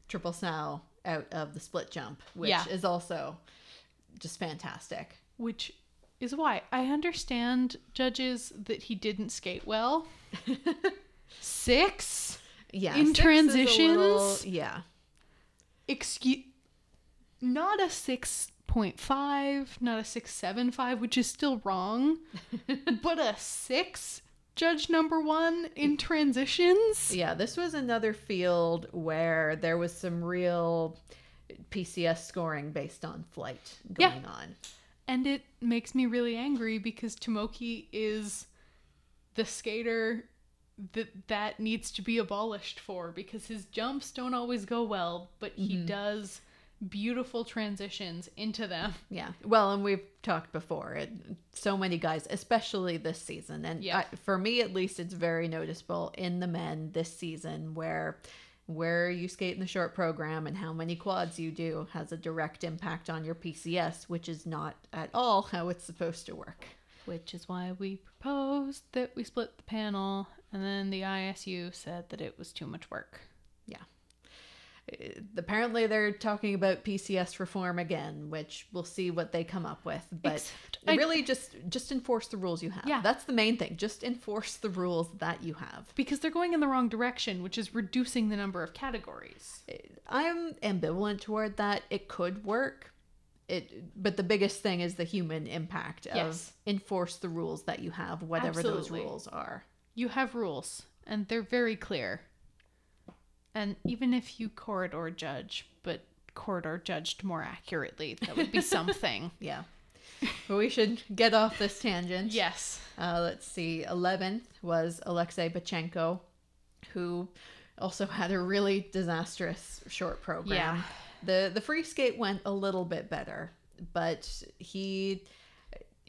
triple sow out of the split jump, which is also just fantastic. Which is why I understand, judges, that he didn't skate well. 6? Yeah. In 6 transitions? Yeah. Not a 6.5, not a 6.75, which is still wrong, but a 6, judge number 1 in transitions. Yeah, this was another field where there was some real PCS scoring based on flight going on. And it makes me really angry because Tamaki is the skater that needs to be abolished for, because his jumps don't always go well, but he does beautiful transitions into them. Yeah. Well, and we've talked before, so many guys, especially this season. And for me, at least, it's very noticeable in the men this season where you skate in the short program and how many quads you do has a direct impact on your PCS, which is not at all how it's supposed to work. Which is why we proposed that we split the panel, and then the ISU said that it was too much work. Yeah. Apparently they're talking about PCS reform again, which we'll see what they come up with. But really just enforce the rules you have. Yeah. That's the main thing. Just enforce the rules that you have. Because they're going in the wrong direction, which is reducing the number of categories. I'm ambivalent toward that. It could work. But the biggest thing is the human impact of enforce the rules that you have, whatever those rules are. you have rules, and they're very clear. And even if you corridor judge, but corridor judged more accurately, that would be something. Yeah. But we should get off this tangent. Yes. Let's see. 11th was Alexei Pachenko, who also had a really disastrous short program. Yeah. The free skate went a little bit better, but he's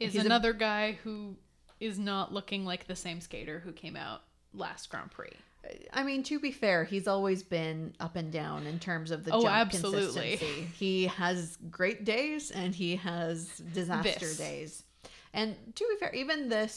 another guy who is not looking like the same skater who came out last Grand Prix. I mean, to be fair, he's always been up and down in terms of the jump absolutely. consistency. He has great days and he has disaster days. And to be fair, even the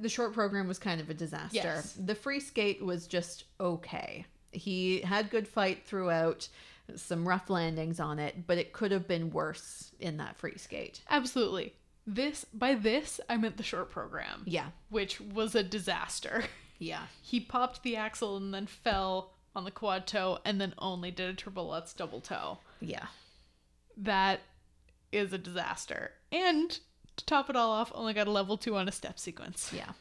short program was kind of a disaster. Yes. The free skate was just okay. He had good fight throughout, some rough landings on it, but it could have been worse in that free skate. Absolutely. By this, I meant the short program. Yeah. Which was a disaster. Yeah. He popped the axle and then fell on the quad toe and then only did a triple Lutz double toe. Yeah. That is a disaster. And to top it all off, only got a level 2 on a step sequence. Yeah.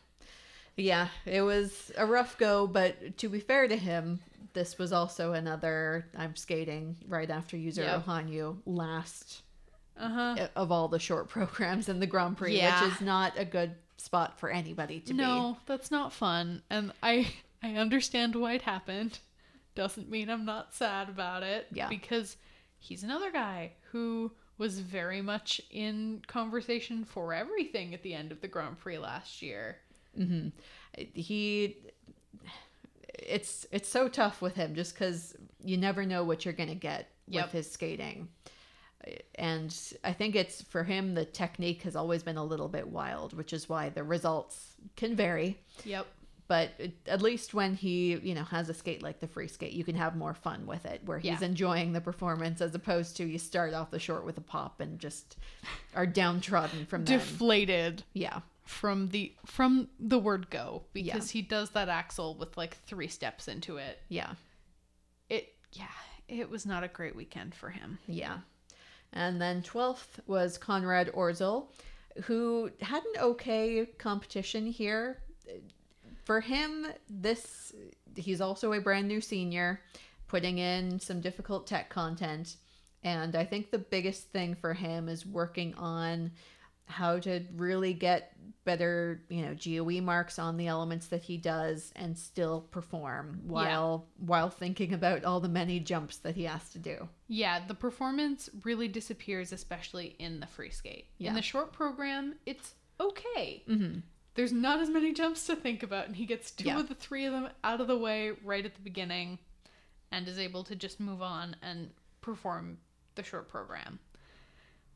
Yeah, it was a rough go, but to be fair to him, this was also another, I'm skating right after Yuzuru Hanyu last of all the short programs in the Grand Prix, which is not a good spot for anybody to be. No, that's not fun. And I understand why it happened. Doesn't mean I'm not sad about it. Yeah. Because he's another guy who was very much in conversation for everything at the end of the Grand Prix last year. Mm-hmm. It's so tough with him just because you never know what you're going to get with his skating. And I think it's, for him, the technique has always been a little bit wild, which is why the results can vary. Yep. But at least when he, has a skate like the free skate, you can have more fun with it, where he's enjoying the performance as opposed to you start off the short with a pop and just are downtrodden from that. Deflated. Yeah. From the word go, because he does that axle with like 3 steps into it. Yeah. It was not a great weekend for him. Yeah. And then 12th was Conrad Orzel, who had an okay competition here. For him, he's also a brand new senior, putting in some difficult tech content. And I think the biggest thing for him is working on how to really get better, GOE marks on the elements that he does and still perform while thinking about all the many jumps that he has to do. Yeah, the performance really disappears, especially in the free skate. Yeah. In the short program, it's okay. Mm-hmm. There's not as many jumps to think about, and he gets 2 of the 3 of them out of the way right at the beginning and is able to just move on and perform the short program.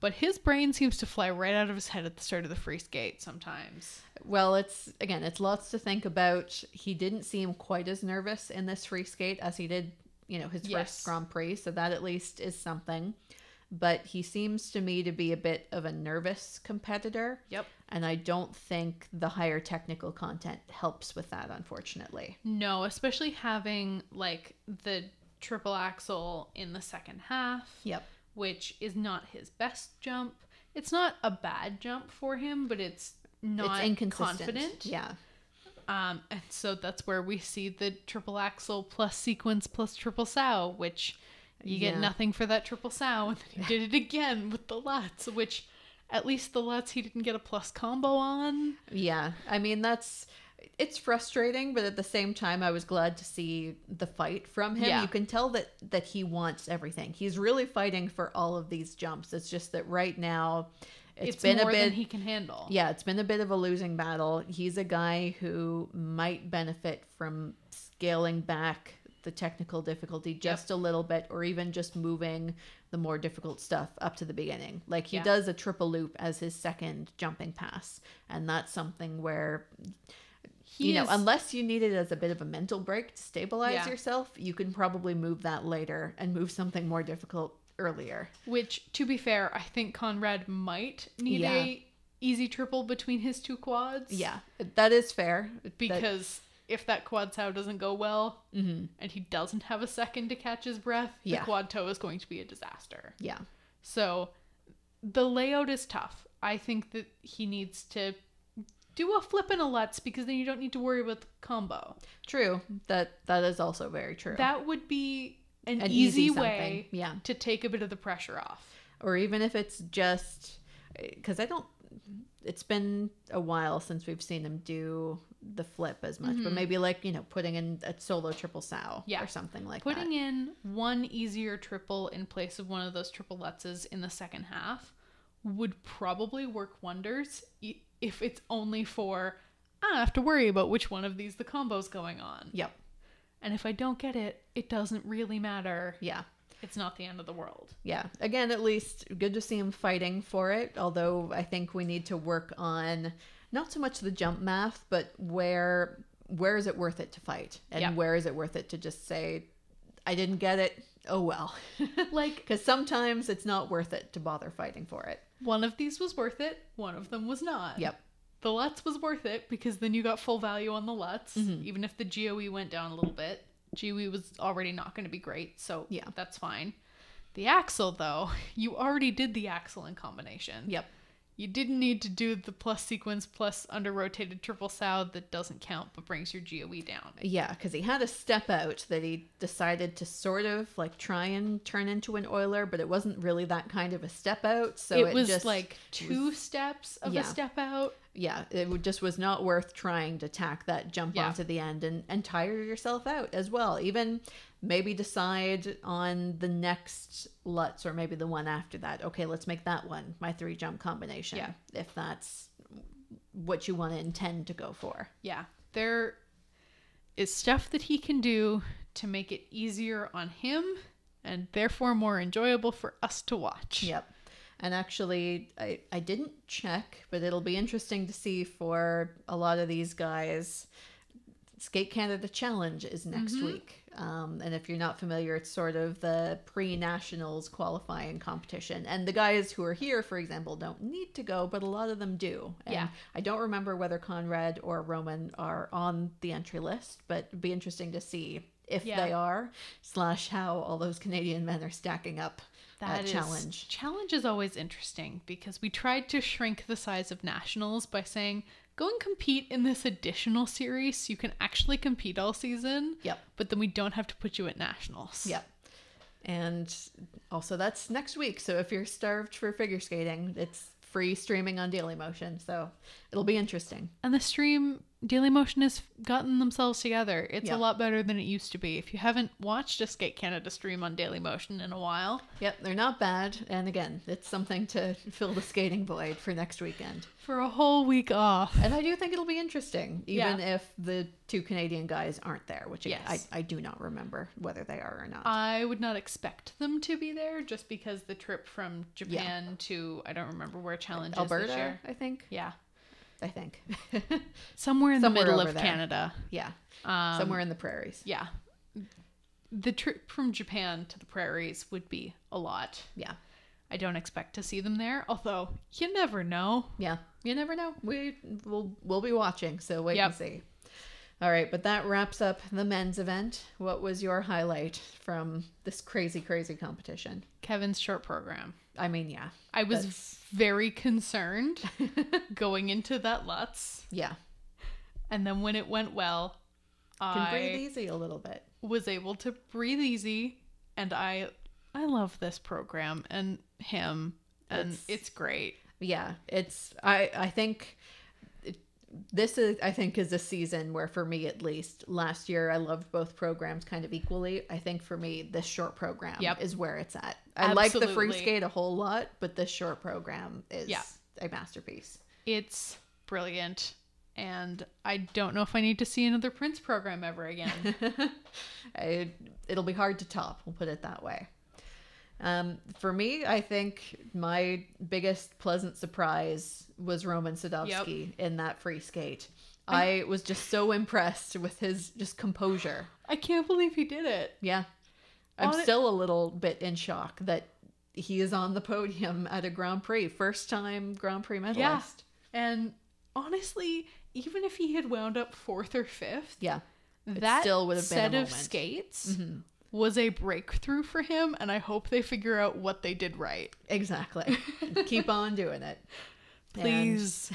But his brain seems to fly right out of his head at the start of the free skate sometimes. Well, it's lots to think about. He didn't seem quite as nervous in this free skate as he did, his first Grand Prix. So that at least is something. But he seems to me to be a bit of a nervous competitor. Yep. And I don't think the higher technical content helps with that, unfortunately. No, especially having like the triple axle in the second half. Yep. Which is not his best jump. It's not a bad jump for him, but it's not confident. Yeah. And so that's where we see the triple axle plus sequence plus triple sow, which you get nothing for that triple sow. And then he did it again with the Lutz, which at least the Lutz he didn't get a plus combo on. Yeah. I mean, it's frustrating, but at the same time, I was glad to see the fight from him. Yeah. You can tell that he wants everything. He's really fighting for all of these jumps. It's just that right now, it's been more a bit than he can handle. Yeah, it's been a bit of a losing battle. He's a guy who might benefit from scaling back the technical difficulty just a little bit, or even just moving the more difficult stuff up to the beginning. Like he does a triple loop as his second jumping pass, and that's something where unless you need it as a bit of a mental break to stabilize yourself, you can probably move that later and move something more difficult earlier. Which, to be fair, I think Conrad might need a easy triple between his 2 quads. Yeah, that is fair. Because if that quad sow doesn't go well, and he doesn't have a second to catch his breath, the quad toe is going to be a disaster. Yeah. So the layout is tough. I think that he needs to Do a flip and a Lutz, because then you don't need to worry about the combo. True. That is also very true. That would be an easy way yeah. to take a bit of the pressure off. Or even if it's just... Because it's been a while since we've seen him do the flip as much. But maybe like, putting in a solo triple sow or something like that. Putting in one easier triple in place of one of those triple Lutzes in the second half would probably work wonders if it's only for, I don't have to worry about which one of these the combo's going on. Yep. And if I don't get it, it doesn't really matter. Yeah. It's not the end of the world. Yeah. Again, at least good to see him fighting for it. Although I think we need to work on not so much the jump math, but where is it worth it to fight? And where is it worth it to just say, I didn't get it. Oh, well. Because sometimes it's not worth it to bother fighting for it. One of these was worth it. One of them was not. Yep. The Lutz was worth it because then you got full value on the Lutz. Even if the GOE went down a little bit. GOE was already not going to be great, so that's fine. The Axel, though, you already did the Axel in combination. Yep. You didn't need to do the plus sequence plus under-rotated triple sow that doesn't count but brings your GOE down. Yeah, because he had a step out that he decided to sort of try and turn into an Euler, but it wasn't really that kind of a step out. So it was just two steps of a step out. Yeah, it just was not worth trying to tack that jump onto the end and tire yourself out as well. Even maybe decide on the next Lutz or maybe the one after that. Okay, let's make that one my 3-jump combination. Yeah. If that's what you want to intend to go for. Yeah. There is stuff that he can do to make it easier on him and therefore more enjoyable for us to watch. Yep. And actually, I didn't check, but it'll be interesting to see for a lot of these guys. Skate Canada Challenge is next week. And if you're not familiar, it's sort of the pre-nationals qualifying competition. And the guys who are here, for example, don't need to go, but a lot of them do. And I don't remember whether Conrad or Roman are on the entry list, but it'd be interesting to see if they are, / how all those Canadian men are stacking up. Challenge is always interesting because we tried to shrink the size of nationals by saying, go and compete in this additional series so you can actually compete all season. Yep. But then we don't have to put you at nationals. Yep. And also that's next week. So if you're starved for figure skating, it's free streaming on Dailymotion. So it'll be interesting. And the stream, Dailymotion has gotten themselves together. It's a lot better than it used to be. If you haven't watched a Skate Canada stream on Dailymotion in a while. Yep, they're not bad. And again, it's something to fill the skating void for next weekend. For a whole week off. And I do think it'll be interesting, even if the 2 Canadian guys aren't there, which I do not remember whether they are or not. I would not expect them to be there just because the trip from Japan to, I don't remember where Challenge Alberta, is this year. I think. Yeah. I think. Somewhere in the middle of Canada. Yeah. Somewhere in the prairies. Yeah. The trip from Japan to the prairies would be a lot. Yeah. I don't expect to see them there, although you never know. Yeah, you never know. We'll be watching, so wait and see. All right, but that wraps up the men's event. What was your highlight from this crazy, crazy competition? Kevin's short program. I mean, yeah. I was very concerned going into that Lutz. Yeah. And then when it went well, can breathe easy a little bit. Was able to breathe easy, and I love this program and him, and it's great. Yeah, I think this is a season where, for me at least, last year I loved both programs kind of equally. I think for me this short program is where it's at. I like the free skate a whole lot, but this short program is a masterpiece. It's brilliant, and I don't know if I need to see another Prince program ever again. It'll be hard to top, we'll put it that way. For me, I think my biggest pleasant surprise was Roman Sidarsky in that free skate. I was just so impressed with his just composure. I can't believe he did it. Yeah. I'm still a little bit in shock that he is on the podium at a Grand Prix. First time Grand Prix medalist. Yeah. And honestly, even if he had wound up 4th or 5th, that still would have been a moment. Set of skates was a breakthrough for him, and I hope they figure out what they did right. Exactly. Keep on doing it. Please.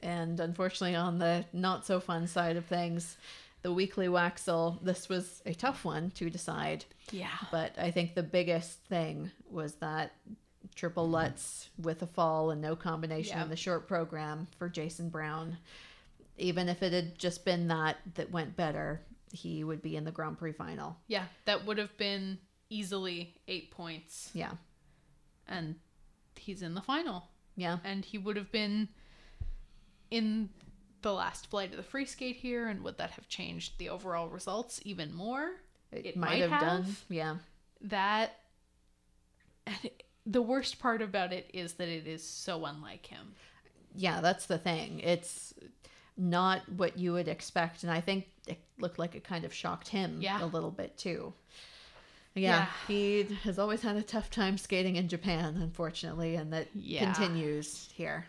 And unfortunately, on the not so fun side of things, the weekly Waxel, this was a tough one to decide. Yeah. But I think the biggest thing was that triple Lutz with a fall and no combination in the short program for Jason Brown. Even if it had just been that went better, he would be in the Grand Prix final. Yeah, that would have been easily 8 points. Yeah. And he's in the final. Yeah. And he would have been in the last flight of the free skate here, and would that have changed the overall results even more? It might have done. Yeah. That, the worst part about it is that it is so unlike him. Yeah, that's the thing. It's not what you would expect, and I think it looked like it kind of shocked him a little bit too. Yeah, he has always had a tough time skating in Japan, unfortunately, and that continues here.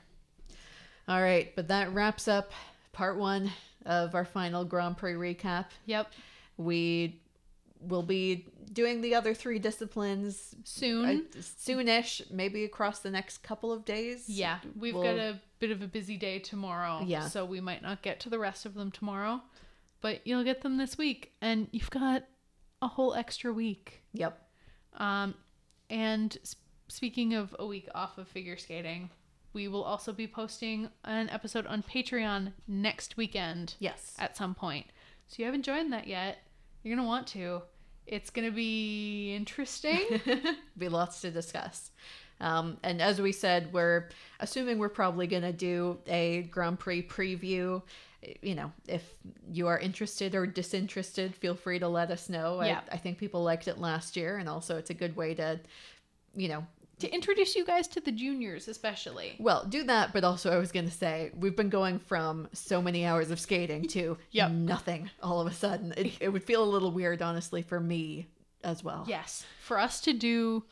All right, but that wraps up part 1 of our final Grand Prix recap. Yep. We will be doing the other 3 disciplines soonish, maybe across the next couple of days. Yeah, we've got a bit of a busy day tomorrow, so we might not get to the rest of them tomorrow, but you'll get them this week, and you've got a whole extra week. Yep. And speaking of a week off of figure skating, we will also be posting an episode on Patreon next weekend. Yes. At some point. So you haven't joined that yet. You're going to want to. It's going to be interesting. Be lots to discuss. And as we said, we're assuming we're probably going to do a Grand Prix preview. You know, if you are interested or disinterested, feel free to let us know. Yeah. I think people liked it last year, and also it's a good way to, to introduce you guys to the juniors, especially. Well, do that, but also I was going to say, we've been going from so many hours of skating to nothing all of a sudden. It would feel a little weird, honestly, for me as well. Yes. For us to do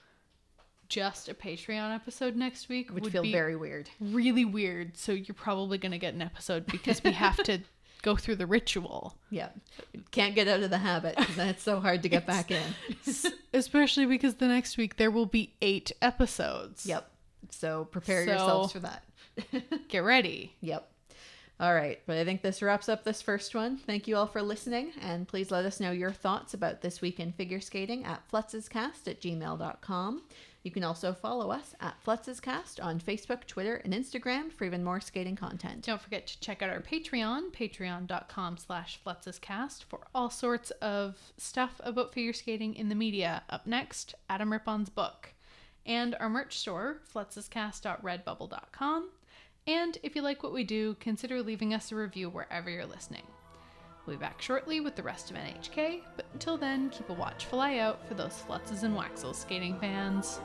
just a Patreon episode next week would feel very weird. Really weird. So you're probably going to get an episode because we have to go through the ritual. Yeah. Can't get out of the habit because then it's so hard to get back in. Especially because the next week there will be 8 episodes. Yep. So prepare yourselves for that. Get ready. Yep. All right. But I think this wraps up this first one. Thank you all for listening. And please let us know your thoughts about this week in figure skating at flutzescast@gmail.com. You can also follow us at Flutzescast on Facebook, Twitter, and Instagram for even more skating content. Don't forget to check out our Patreon, patreon.com/Flutzescast, for all sorts of stuff about figure skating in the media. Up next, Adam Rippon's book. And our merch store, flutzescast.redbubble.com. And if you like what we do, consider leaving us a review wherever you're listening. We'll be back shortly with the rest of NHK, but until then, keep a watchful eye out for those Flutzes and Waxels skating fans.